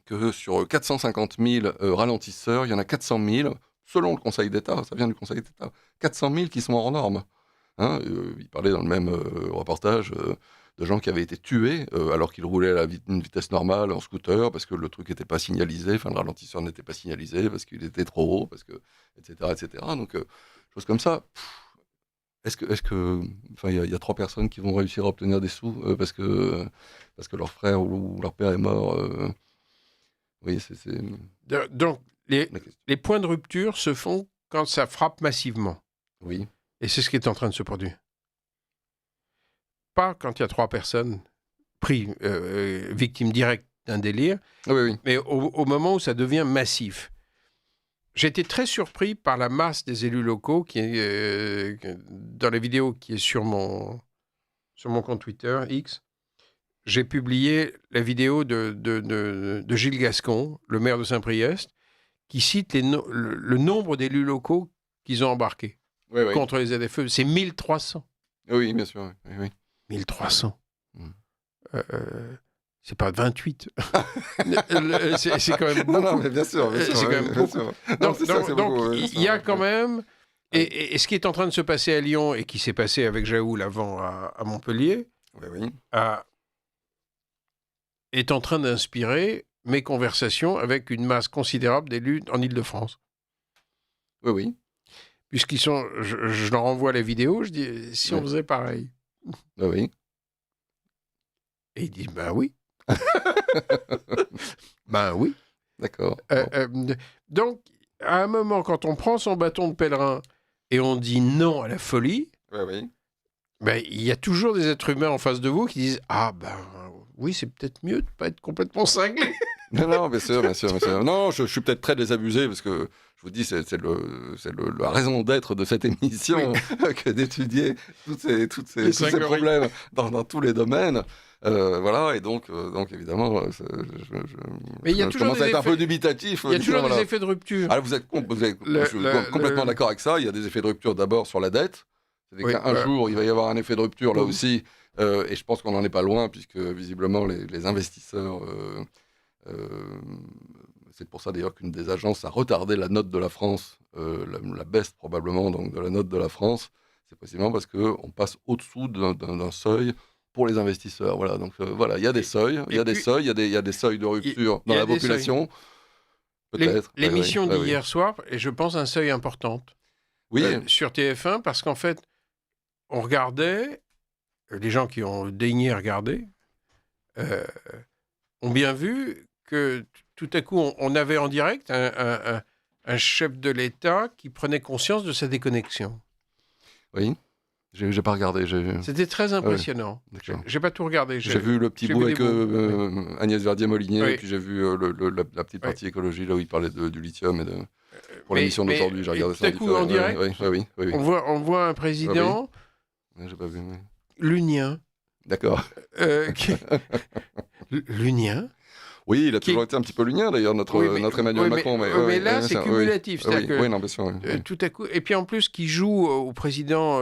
que sur 450 000 ralentisseurs, il y en a 400 000, selon le Conseil d'État, ça vient du Conseil d'État, 400 000 qui sont hors normes. Hein, il parlait dans le même reportage de gens qui avaient été tués alors qu'ils roulaient à une vitesse normale en scooter, parce que le truc n'était pas signalisé, le ralentisseur n'était pas signalisé, parce qu'il était trop haut, etc. Donc, choses comme ça. Est-ce que, il y a 3 personnes qui vont réussir à obtenir des sous parce que leur frère ou leur père est mort. Oui, c'est Donc, ma question. les points de rupture se font quand ça frappe massivement. Oui, Et c'est ce qui est en train de se produire. Pas quand il y a 3 personnes victimes directes d'un délire, oui. mais au moment où ça devient massif. J'ai été très surpris par la masse des élus locaux qui est dans la vidéo qui est sur mon compte Twitter, X. J'ai publié la vidéo de Gilles Gascon, le maire de Saint-Priest, qui cite le nombre d'élus locaux qu'ils ont embarqués Oui. contre les ZFE. C'est 1300. Oui, bien sûr. Oui. 1300. Mm. C'est pas 28. C'est quand même beaucoup. Non, mais bien sûr. C'est quand même beaucoup. Donc, il y a quand même... Et ce qui est en train de se passer à Lyon et qui s'est passé avec Jaoul avant à Montpellier Oui. est en train d'inspirer mes conversations avec une masse considérable d'élus en Île-de-France. Oui. Puisqu'ils sont... Je leur envoie la vidéo, je dis, si on faisait pareil. Oui. Et ils disent, ben oui. Ben oui. D'accord. Donc, à un moment, quand on prend son bâton de pèlerin et on dit non à la folie, Oui. ben, il y a toujours des êtres humains en face de vous qui disent « Ah ben oui, c'est peut-être mieux de ne pas être complètement cinglé. » Non, bien sûr. Non, je suis peut-être très désabusé parce que je vous dis, c'est la raison d'être de cette émission que d'étudier tous ces problèmes dans tous les domaines. Voilà, et donc évidemment, Mais il y a je toujours commence à des être un effets- peu dubitatif. Il y a toujours des effets de rupture. Alors je suis complètement d'accord avec ça. Il y a des effets de rupture d'abord sur la dette. C'est-à-dire qu'un jour, il va y avoir un effet de rupture là aussi. Et je pense qu'on n'en est pas loin, puisque visiblement les investisseurs... c'est pour ça d'ailleurs qu'une des agences a retardé la note de la France, la baisse probablement donc, de la note de la France. C'est précisément parce qu'on passe au-dessous d'un seuil pour les investisseurs. Voilà, donc voilà, il y a des seuils, il y a des seuils de rupture dans la population. Peut-être. L'émission d'hier soir est, je pense, un seuil important. Oui. Sur TF1, parce qu'en fait, on regardait, les gens qui ont daigné regarder, ont bien vu que tout à coup, on avait en direct un chef de l'État qui prenait conscience de sa déconnexion. Oui, j'ai pas regardé. C'était très impressionnant. J'ai pas tout regardé. J'ai vu le petit bout avec Agnès Verdier-Molinier, et puis j'ai vu la petite partie écologie, là où il parlait du lithium. Pour l'émission d'aujourd'hui, j'ai regardé ça. Tout à coup, en direct, oui. On voit un président j'ai pas vu, lunien. D'accord. Lunien. Oui, il a toujours été un petit peu lunien, d'ailleurs, notre Emmanuel Macron. Mais là, c'est cumulatif. Non, bien sûr. Tout à coup, et puis en plus, qui joue au président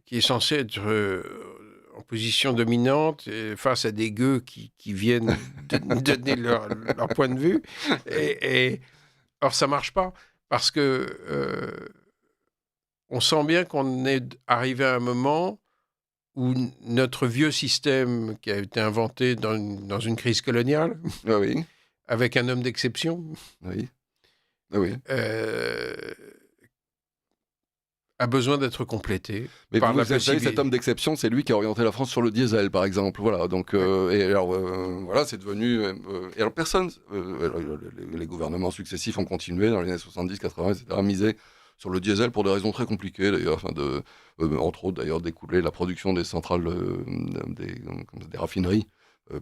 qui est censé être en position dominante face à des gueux qui viennent donner leur point de vue. Or, ça marche pas, parce que on sent bien qu'on est arrivé à un moment où notre vieux système qui a été inventé dans une crise coloniale, Ah oui, avec un homme d'exception, oui. Ah oui. a besoin d'être complété Mais par vous la avez possibilité. cet homme d'exception, c'est lui qui a orienté la France sur le diesel, par exemple. Voilà, donc, et alors, voilà, c'est devenu... et alors, personne... les gouvernements successifs ont continué dans les années 70, 80, etc., à miser sur le diesel pour des raisons très compliquées, d'ailleurs, entre autres, d'ailleurs, découler la production des centrales, des raffineries,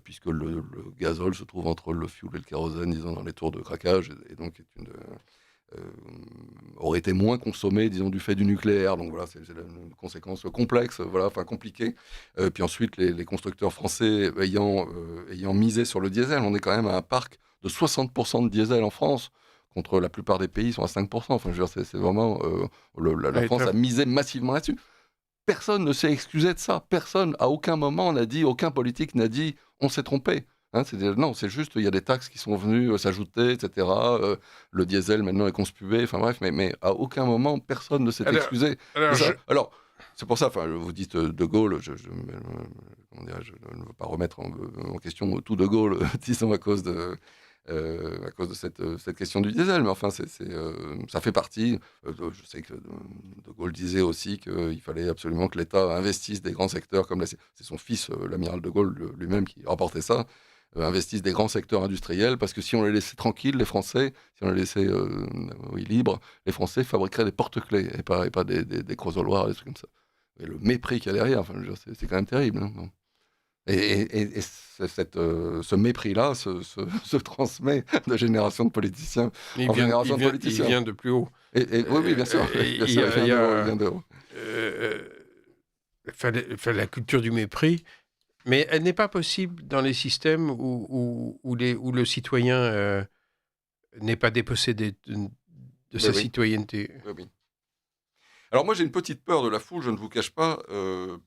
puisque le gazole se trouve entre le fioul et le kérosène, disons, dans les tours de craquage, et donc aurait été moins consommé, disons, du fait du nucléaire. Donc voilà, c'est une conséquence complexe, voilà, enfin compliquée. Puis ensuite, les constructeurs français ayant misé sur le diesel, on est quand même à un parc de 60% de diesel en France, contre la plupart des pays, ils sont à 5%. Enfin, je veux dire, c'est vraiment... la France a misé massivement là-dessus. Personne ne s'est excusé de ça. Personne, à aucun moment, n'a dit, aucun politique n'a dit, on s'est trompé. Hein, non, c'est juste, il y a des taxes qui sont venues s'ajouter, etc. Le diesel, maintenant, est conspué. Enfin bref, mais à aucun moment, personne ne s'est excusé. Alors, c'est pour ça, vous dites De Gaulle, je ne veux pas remettre en question tout De Gaulle, disons, à cause de cette question du diesel, mais enfin, ça fait partie. Je sais que De Gaulle disait aussi qu'il fallait absolument que l'État investisse des grands secteurs, comme c'est son fils, l'amiral De Gaulle lui-même, qui rapportait ça, investissent des grands secteurs industriels, parce que si on les laissait tranquilles, les Français, si on les laissait libres, les Français fabriqueraient des porte-clés, et pas des crozoloirs, des trucs comme ça. Et le mépris qu'il y a derrière, c'est quand même terrible. Hein. Et ce mépris-là se transmet de génération de politiciens en génération de politiciens. Il vient de plus haut. Oui, bien sûr. Il vient de haut. La culture du mépris, mais elle n'est pas possible dans les systèmes où le citoyen n'est pas dépossédé de sa citoyenneté. Oui. Alors moi, j'ai une petite peur de la foule, je ne vous cache pas,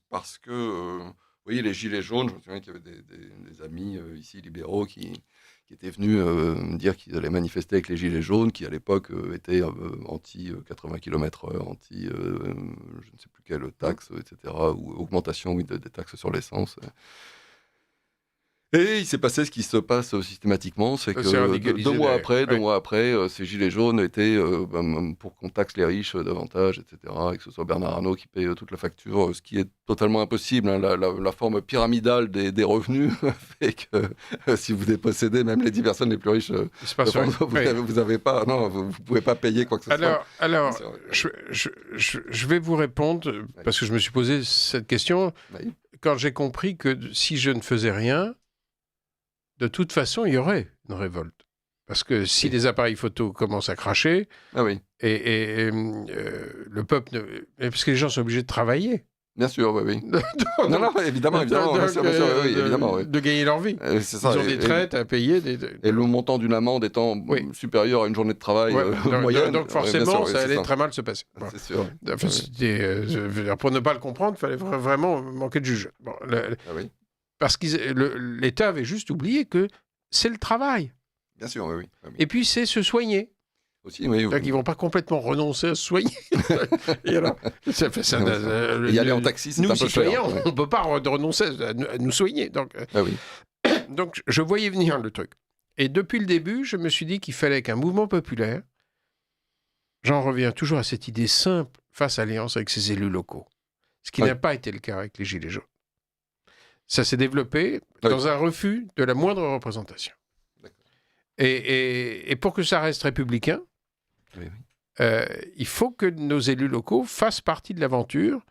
parce que... vous voyez, les gilets jaunes, je me souviens qu'il y avait des amis ici libéraux qui étaient venus me dire qu'ils allaient manifester avec les gilets jaunes, qui à l'époque étaient anti 80 km/h, anti je ne sais plus quelle taxe, etc., ou augmentation des taxes sur l'essence. Et il s'est passé ce qui se passe systématiquement, c'est que deux mois après, ces gilets jaunes étaient pour qu'on taxe les riches davantage, etc., et que ce soit Bernard Arnault qui paye toute la facture, ce qui est totalement impossible. Hein. La forme pyramidale des revenus fait que si vous dépossédez même les 10 personnes les plus riches, vous avez pas, non, vous pouvez pas payer quoi que ce soit. Alors, je vais vous répondre, parce que je me suis posé cette question, quand j'ai compris que si je ne faisais rien, de toute façon, il y aurait une révolte. Parce que si les appareils photo commencent à cracher, et le peuple... Parce que les gens sont obligés de travailler. Bien sûr, oui. non, évidemment. De gagner leur vie. C'est ça, ils ont des traites à payer. Et le montant d'une amende étant supérieur à une journée de travail moyenne. Donc forcément, ça allait très mal se passer. C'est sûr. Enfin, pour ne pas le comprendre, il fallait vraiment manquer de jugement. Parce que l'État avait juste oublié que c'est le travail. Bien sûr, oui. Et puis, c'est se soigner. Aussi, oui. Donc, ils ne vont pas complètement renoncer à se soigner. Et alors, y aller en taxi, c'est un peu cher. Nous, citoyens, on ne peut pas renoncer à nous soigner. Donc, donc, je voyais venir le truc. Et depuis le début, je me suis dit qu'il fallait qu'un mouvement populaire, j'en reviens toujours à cette idée simple, fasse alliance avec ses élus locaux. Ce qui n'a pas été le cas avec les Gilets jaunes. Ça s'est développé dans un refus de la moindre représentation. Et pour que ça reste républicain, il faut que nos élus locaux fassent partie de l'aventure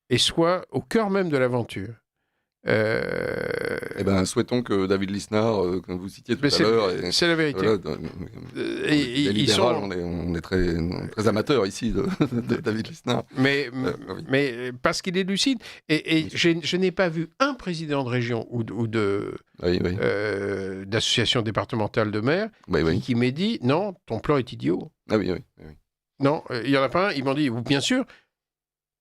et soient au cœur même de l'aventure. Souhaitons que David Lisnard, comme vous citiez tout à l'heure... C'est la vérité. Les libérales, on est très amateurs ici de David Lisnard. Mais parce qu'il est lucide. Et je n'ai pas vu un président de région ou d'association départementale de maires qui m'ait dit « Non, ton plan est idiot. » Non, il n'y en a pas un. Ils m'ont dit « Bien sûr. »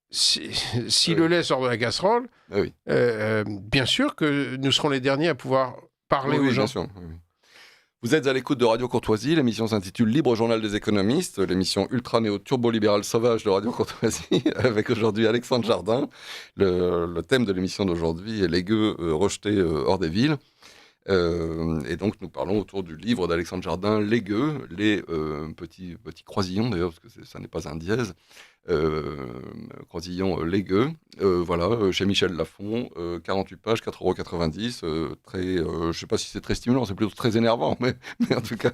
Si le lait sort de la casserole, bien sûr que nous serons les derniers à pouvoir parler aux gens. Bien sûr, Vous êtes à l'écoute de Radio Courtoisie, l'émission s'intitule Libre Journal des économistes, l'émission ultra-néo-turbo-libérale sauvage de Radio Courtoisie, avec aujourd'hui Alexandre Jardin. Le thème de l'émission d'aujourd'hui est les gueux rejetés hors des villes. Et donc nous parlons autour du livre d'Alexandre Jardin, Les gueux, les petits croisillons d'ailleurs, parce que ça n'est pas un dièse, croisillons Les gueux, chez Michel Lafon, 48 pages, 4,90 €, je ne sais pas si c'est très stimulant, c'est plutôt très énervant, mais en tout cas...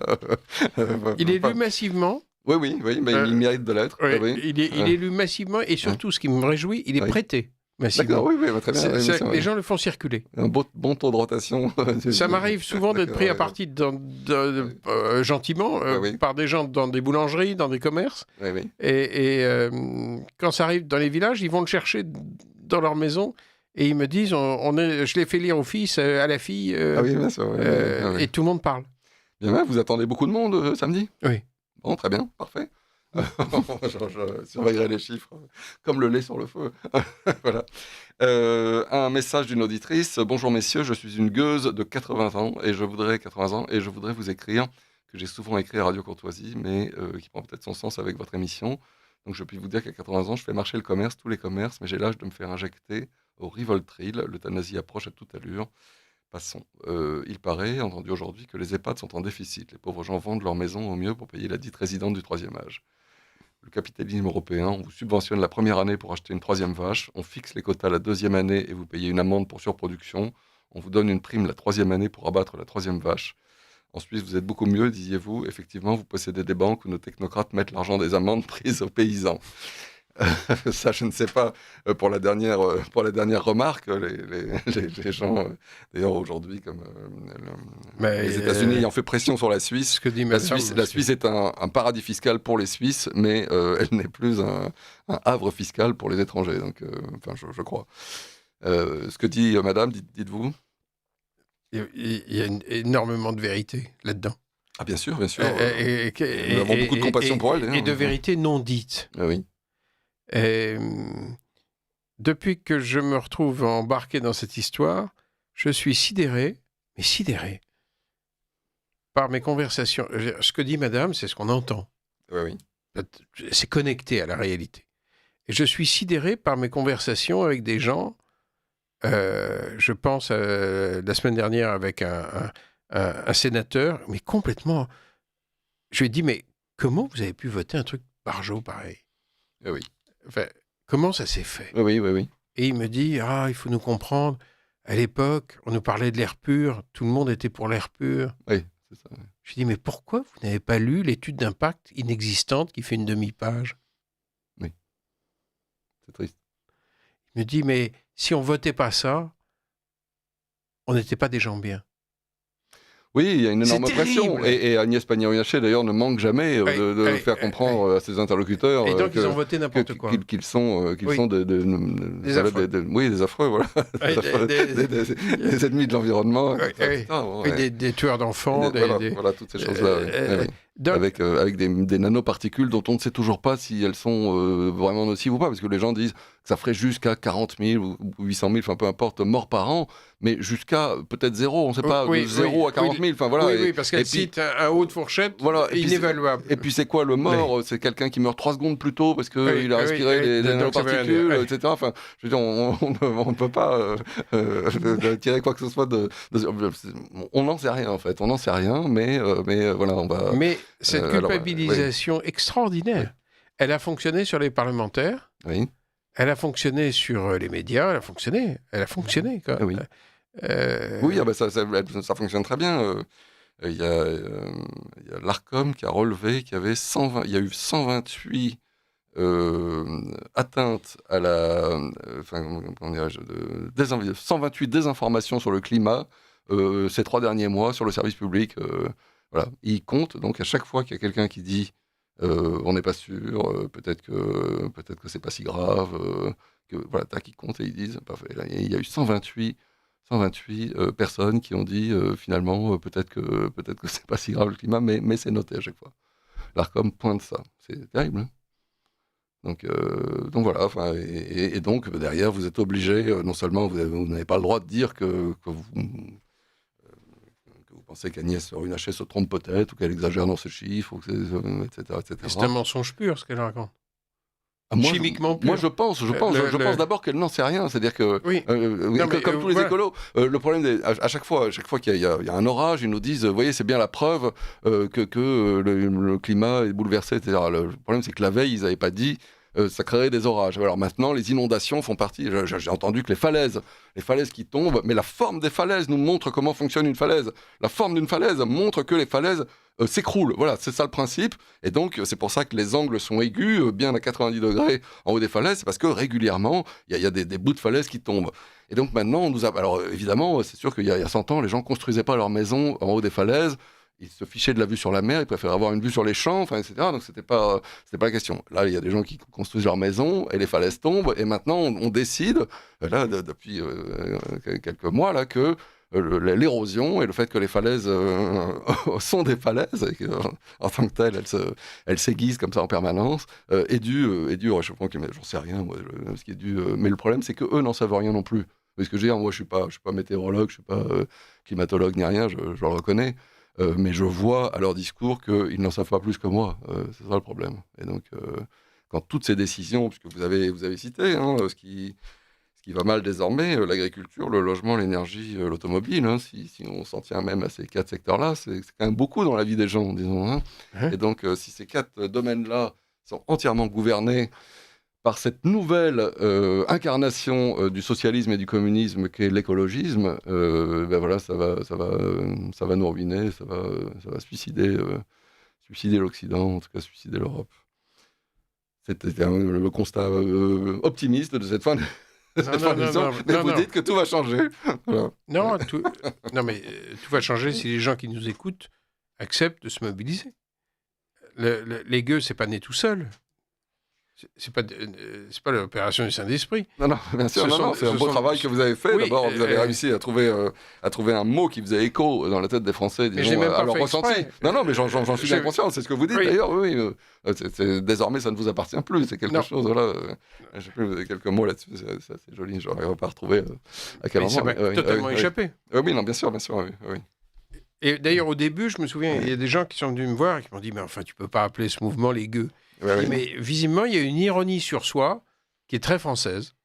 il est lu massivement. Oui, mais il mérite de l'être. Oui. Il est lu massivement, et surtout, ce qui me réjouit, il est prêté. D'accord, oui, très bien. Les gens le font circuler. Un bon taux de rotation. Ça m'arrive souvent d'être pris à partie gentiment par des gens dans des boulangeries, dans des commerces. Oui. Et quand ça arrive dans les villages, ils vont le chercher dans leur maison et ils me disent je l'ai fait lire au fils, à la fille, bien sûr, et tout le monde parle. Bien, vous attendez beaucoup de monde samedi ? Oui. Bon, très bien, parfait. je surveillerai les chiffres comme le lait sur le feu. Voilà. Un message d'une auditrice. Bonjour messieurs, je suis une gueuse de 80 ans et je voudrais vous écrire, que j'ai souvent écrit à Radio Courtoisie, mais qui prend peut-être son sens avec votre émission. Donc je puis vous dire qu'à 80 ans, je fais marcher le commerce, tous les commerces, mais j'ai l'âge de me faire injecter au Rivotril. L'euthanasie approche à toute allure. Passons. Il paraît, entendu aujourd'hui, que les EHPAD sont en déficit. Les pauvres gens vendent leur maison au mieux pour payer la dite résidente du troisième âge. Le capitalisme européen, on vous subventionne la première année pour acheter une troisième vache, on fixe les quotas la deuxième année et vous payez une amende pour surproduction, on vous donne une prime la troisième année pour abattre la troisième vache. En Suisse, vous êtes beaucoup mieux, disiez-vous. Effectivement, vous possédez des banques où nos technocrates mettent l'argent des amendes prises aux paysans. Ça, je ne sais pas. Pour la dernière remarque, les gens, d'ailleurs aujourd'hui, comme les États-Unis ayant fait pression sur la Suisse, la Suisse est un paradis fiscal pour les Suisses, mais elle n'est plus un havre fiscal pour les étrangers. Donc, je crois. Ce que dit Madame, dites-vous. Il y a énormément de vérité là-dedans. Ah, bien sûr. Nous avons beaucoup de compassion pour elle. Et de vérité non dite. Ah, oui. Et depuis que je me retrouve embarqué dans cette histoire, je suis sidéré par mes conversations. Ce que dit Madame, c'est ce qu'on entend. Oui. C'est connecté à la réalité. Et je suis sidéré par mes conversations avec des gens. Je pense la semaine dernière avec un sénateur, mais complètement... Je lui ai dit, mais comment vous avez pu voter un truc barjot pareil ? Oui. Enfin, comment ça s'est fait ? Oui. Et il me dit, il faut nous comprendre. À l'époque, on nous parlait de l'air pur. Tout le monde était pour l'air pur. Oui, c'est ça. Oui. Je dis, mais pourquoi vous n'avez pas lu l'étude d'impact inexistante qui fait une demi-page ? Oui. C'est triste. Il me dit, mais si on votait pas ça, on n'était pas des gens bien. Oui, il y a une énorme pression. Et Agnès Pannier-Runacher, d'ailleurs, ne manque jamais de faire comprendre à ses interlocuteurs et donc, ils ont voté n'importe quoi. Qu'ils sont des affreux. Des affreux, voilà. Des ennemis de l'environnement. Des tueurs d'enfants. Voilà, toutes ces choses-là. Avec des nanoparticules dont on ne sait toujours pas si elles sont vraiment nocives ou pas, parce que les gens disent que ça ferait jusqu'à 40 000 ou 800 000, enfin peu importe, morts par an, mais jusqu'à peut-être zéro, on ne sait pas, de 0 à 40 000. Oui, parce qu'elle cite un haut de fourchette inévaluable. Et puis c'est quoi le mort ? C'est quelqu'un qui meurt 3 secondes plus tôt parce qu'il a respiré des nanoparticules, etc. Enfin, je veux dire, on ne peut pas tirer quoi que ce soit on n'en sait rien, en fait. On n'en sait rien, mais voilà, on va... Mais cette culpabilisation extraordinaire, elle a fonctionné sur les parlementaires. Oui. Elle a fonctionné sur les médias, elle a fonctionné quoi. Oui, ça fonctionne très bien. Il y a l'Arcom qui a relevé qu'il y avait 128 atteintes à 128 désinformations sur le climat ces 3 derniers mois sur le service public. Voilà. Ils comptent, donc à chaque fois qu'il y a quelqu'un qui dit on n'est pas sûr, peut-être que c'est pas si grave, ils comptent et ils disent, parfait. Là, il y a eu 128 personnes qui ont dit finalement peut-être que c'est pas si grave le climat, mais c'est noté à chaque fois. L'Arcom pointe ça, c'est terrible. Hein. Donc voilà, et donc derrière vous êtes obligé, non seulement vous n'avez pas le droit de dire que vous pensez qu'Agnès Runacher se trompe peut-être, ou qu'elle exagère dans ses chiffres, etc. C'est un mensonge pur, ce qu'elle raconte. Moi, Chimiquement pur. Moi, je pense d'abord qu'elle n'en sait rien. C'est-à-dire que, Oui. comme tous les écolos, le problème, à chaque fois qu'il y a un orage, ils nous disent, vous voyez, c'est bien la preuve que le climat est bouleversé, etc. Le problème, c'est que la veille, ils n'avaient pas dit ça créerait des orages. Alors maintenant, les inondations font partie. J'ai entendu que les falaises qui tombent, mais la forme des falaises nous montre comment fonctionne une falaise. La forme d'une falaise montre que les falaises s'écroulent. Voilà, c'est ça le principe. Et donc, c'est pour ça que les angles sont aigus, bien à 90 degrés en haut des falaises. C'est parce que régulièrement, il y a des bouts de falaises qui tombent. Et donc maintenant, alors évidemment, c'est sûr qu'il y a 100 ans, les gens ne construisaient pas leur maison en haut des falaises. Ils se fichaient de la vue sur la mer, ils préféraient avoir une vue sur les champs, etc. Donc c'était pas la question. Là, il y a des gens qui construisent leur maison et les falaises tombent. Et maintenant, on décide, là, depuis quelques mois, là, que l'érosion et le fait que les falaises sont des falaises, et en tant que telles, elles s'aiguisent comme ça en permanence, est dû au réchauffement climatique. J'en sais rien, moi, ce qui est dû. Mais le problème, c'est qu'eux n'en savent rien non plus. Parce que moi, je suis pas météorologue, je suis pas climatologue ni rien, je le reconnais. Mais je vois à leur discours qu'ils n'en savent pas plus que moi. C'est ça le problème. Et donc, quand toutes ces décisions, puisque vous avez cité, ce qui va mal désormais, l'agriculture, le logement, l'énergie, l'automobile, si on s'en tient même à ces 4 secteurs-là, c'est quand même beaucoup dans la vie des gens, disons. Et donc, si ces 4 domaines-là sont entièrement gouvernés par cette nouvelle incarnation du socialisme et du communisme qu'est l'écologisme, voilà, ça va nous ruiner, ça va suicider l'Occident, en tout cas suicider l'Europe. C'était le constat optimiste de cette fin d'émission. Mais vous dites que tout va changer. Voilà. Non, mais tout va changer si les gens qui nous écoutent acceptent de se mobiliser. Les gueux, c'est pas né tout seul. C'est pas l'opération du Saint-Esprit. Non, bien sûr, c'est un beau travail que vous avez fait. Oui, d'abord, vous avez réussi à trouver un mot qui faisait écho dans la tête des Français, disons, à leur ressenti. Non, mais j'en suis bien conscient, c'est ce que vous dites d'ailleurs. Oui, désormais, ça ne vous appartient plus, c'est quelque chose. Voilà, je sais plus, vous avez quelques mots là-dessus, c'est assez joli, je n'arrive pas à retrouver à quel moment. Ça m'a totalement échappé. Oui, non, bien sûr, oui. Et d'ailleurs, au début, je me souviens, il y a des gens qui sont venus me voir et qui m'ont dit, mais enfin, tu peux pas appeler ce mouvement les gueux. Oui. Mais visiblement, il y a une ironie sur soi qui est très française,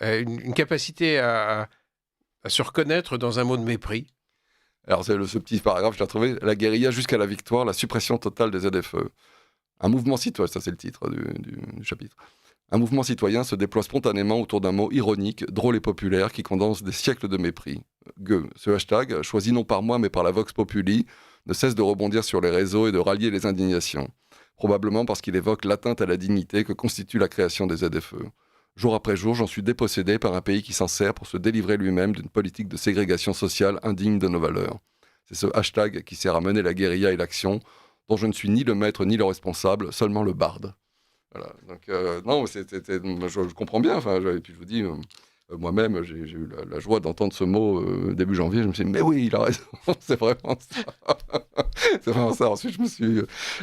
une capacité à se reconnaître dans un mot de mépris. Alors, ce petit paragraphe, je l'ai trouvé, la guérilla jusqu'à la victoire, la suppression totale des ZFE. Un mouvement citoyen, ça c'est le titre du chapitre. Un mouvement citoyen se déploie spontanément autour d'un mot ironique, drôle et populaire qui condense des siècles de mépris. Gueux. Ce hashtag, choisi non par moi mais par la Vox Populi, ne cesse de rebondir sur les réseaux et de rallier les indignations. Probablement parce qu'il évoque l'atteinte à la dignité que constitue la création des ZFE. Jour après jour, j'en suis dépossédé par un pays qui s'en sert pour se délivrer lui-même d'une politique de ségrégation sociale indigne de nos valeurs. C'est ce hashtag qui sert à mener la guérilla et l'action, dont je ne suis ni le maître ni le responsable, seulement le barde. Voilà. Donc, non, je comprends bien. Et puis je vous dis, moi-même, j'ai eu la joie d'entendre ce mot début janvier. Je me suis dit, mais oui, il a raison, c'est vraiment ça. C'est vraiment ça. Ensuite,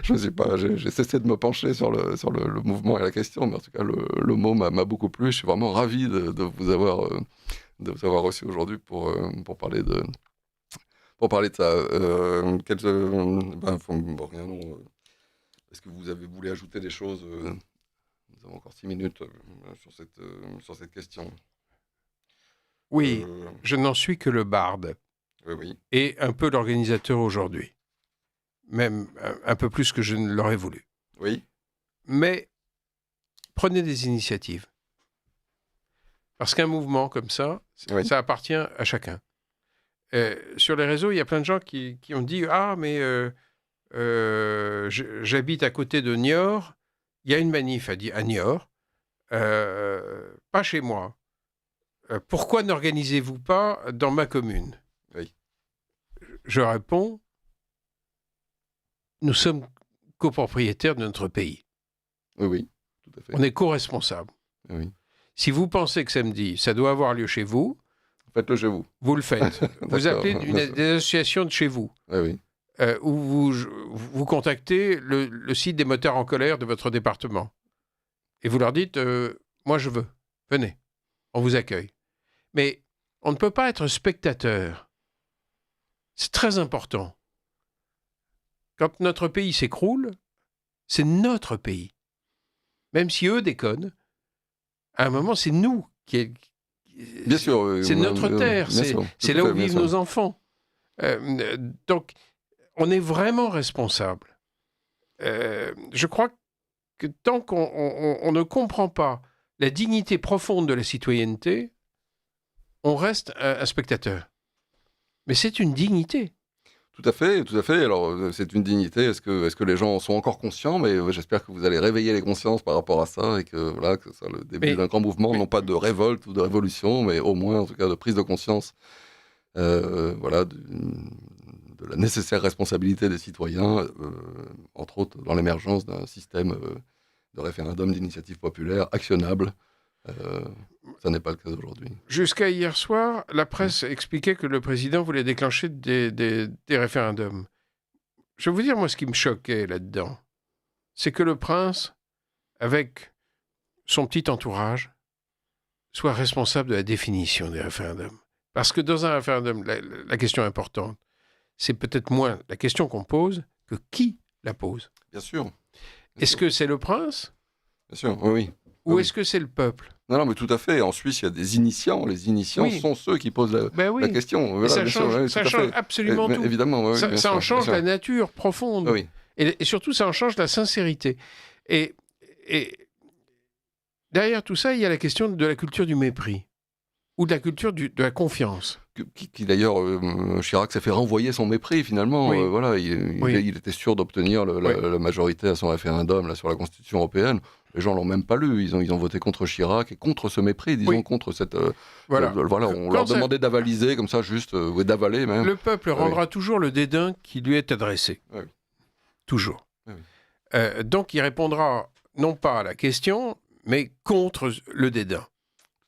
j'ai cessé de me pencher sur le mouvement et la question, mais en tout cas, le mot m'a beaucoup plu. Je suis vraiment ravi de vous avoir reçu aujourd'hui pour parler de ça. Rien, non. Est-ce que vous voulu ajouter des choses Nous avons encore 6 minutes sur cette question. Oui, je n'en suis que le barde. Oui. Et un peu l'organisateur aujourd'hui. Même un peu plus que je ne l'aurais voulu. Oui. Mais prenez des initiatives. Parce qu'un mouvement comme ça, ça appartient à chacun. Sur les réseaux, il y a plein de gens qui ont dit « Ah, mais j'habite à côté de Niort. Il y a une manif à Niort. Pas chez moi. Pourquoi n'organisez-vous pas dans ma commune ?» Oui. Je réponds, nous sommes copropriétaires de notre pays. Oui, tout à fait. On est co-responsables. Oui. Si vous pensez que samedi, ça doit avoir lieu chez vous, faites-le chez vous. Vous le faites. Vous appelez des associations de chez vous. Oui. Où vous contactez le site des moteurs en colère de votre département. Et vous leur dites, moi je veux, venez, on vous accueille. Mais on ne peut pas être spectateur C'est très important. Quand notre pays s'écroule, c'est notre pays. Même si eux déconnent, à un moment, c'est nous qui... Bien sûr. C'est notre terre, c'est là où vivent nos enfants. Donc, on est vraiment responsable. Je crois que tant qu'on ne comprend pas la dignité profonde de la citoyenneté, on reste un spectateur. Mais c'est une dignité. Tout à fait, tout à fait. Alors, c'est une dignité. Est-ce que les gens en sont encore conscients? Mais j'espère que vous allez réveiller les consciences par rapport à ça et que voilà, que ça le début d'un grand mouvement, non pas de révolte ou de révolution, mais au moins, en tout cas, de prise de conscience, voilà, de la nécessaire responsabilité des citoyens, entre autres dans l'émergence d'un système de référendum d'initiative populaire actionnable. Ça n'est pas le cas aujourd'hui. Jusqu'à hier soir, la presse expliquait que le président voulait déclencher des référendums. Je vais vous dire, moi, ce qui me choquait là-dedans, c'est que le prince, avec son petit entourage, soit responsable de la définition des référendums. Parce que dans un référendum, la question importante, c'est peut-être moins la question qu'on pose que qui la pose. Bien sûr. Est-ce que c'est le prince? Bien sûr, oui. Ou est-ce que c'est le peuple? Non, mais tout à fait. En Suisse, il y a des initiants. Les initiants sont ceux qui posent la question. Voilà, ça change absolument tout. Évidemment, ça en change la nature profonde. Oui. Et surtout, ça en change la sincérité. Et derrière tout ça, il y a la question de la culture du mépris. Ou de la culture de la confiance. Qui d'ailleurs, Chirac s'est fait renvoyer son mépris, finalement. Oui. Voilà, il était sûr d'obtenir la majorité à son référendum là, sur la Constitution européenne. Les gens ne l'ont même pas lu. Ils ont voté contre Chirac et contre ce mépris, disons, contre cette... Voilà. On leur demandait d'avaliser, comme ça, juste, d'avaler même. Le peuple rendra toujours le dédain qui lui est adressé. Oui. Toujours. Oui. Donc, il répondra non pas à la question, mais contre le dédain.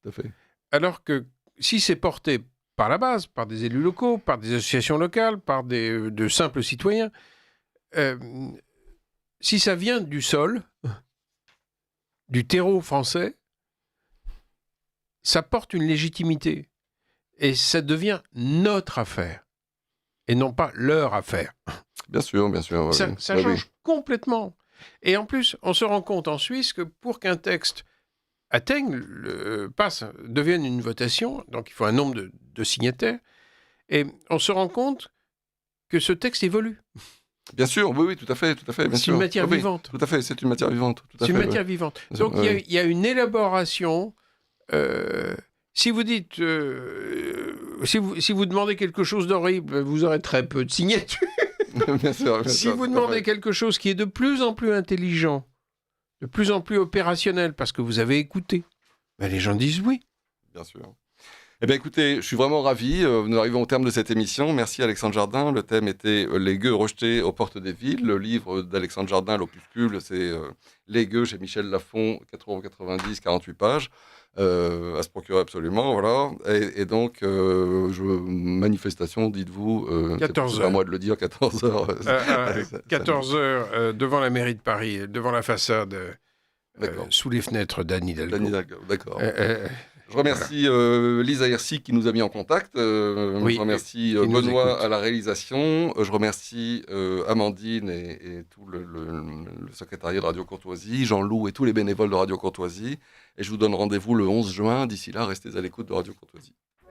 Tout à fait. Alors que si c'est porté par la base, par des élus locaux, par des associations locales, par de simples citoyens, si ça vient du sol, du terreau français, ça porte une légitimité. Et ça devient notre affaire, et non pas leur affaire. Bien sûr, bien sûr. Ça change complètement. Et en plus, on se rend compte en Suisse que pour qu'un texte devienne une votation, donc il faut un nombre de signataires, et on se rend compte que ce texte évolue. Bien sûr, oui, tout à fait. C'est une matière vivante. Tout à fait, c'est une matière vivante. C'est une matière vivante. Donc il y a une élaboration. Si vous dites, si vous demandez quelque chose d'horrible, vous aurez très peu de signatures. Bien sûr, si vous demandez quelque chose qui est de plus en plus intelligent, de plus en plus opérationnel, parce que vous avez écouté, ben les gens disent oui. Bien sûr. Eh bien, écoutez, je suis vraiment ravi. Nous arrivons au terme de cette émission. Merci Alexandre Jardin. Le thème était Les gueux rejetés aux portes des villes. Le livre d'Alexandre Jardin, l'opuscule, c'est Les gueux chez Michel Lafon, 4,90 €, 48 pages. À se procurer absolument, voilà. Et donc, manifestation, dites-vous, 14 c'est pas à moi de le dire, 14 heures. 14 heures devant la mairie de Paris, devant la façade, sous les fenêtres d'Anne Hidalgo. D'accord. Je remercie Lisa Hirsi qui nous a mis en contact. Je remercie Benoît à la réalisation. Je remercie Amandine et tout le secrétariat de Radio Courtoisie, Jean-Loup et tous les bénévoles de Radio Courtoisie. Et je vous donne rendez-vous le 11 juin. D'ici là, restez à l'écoute de Radio Courtoisie.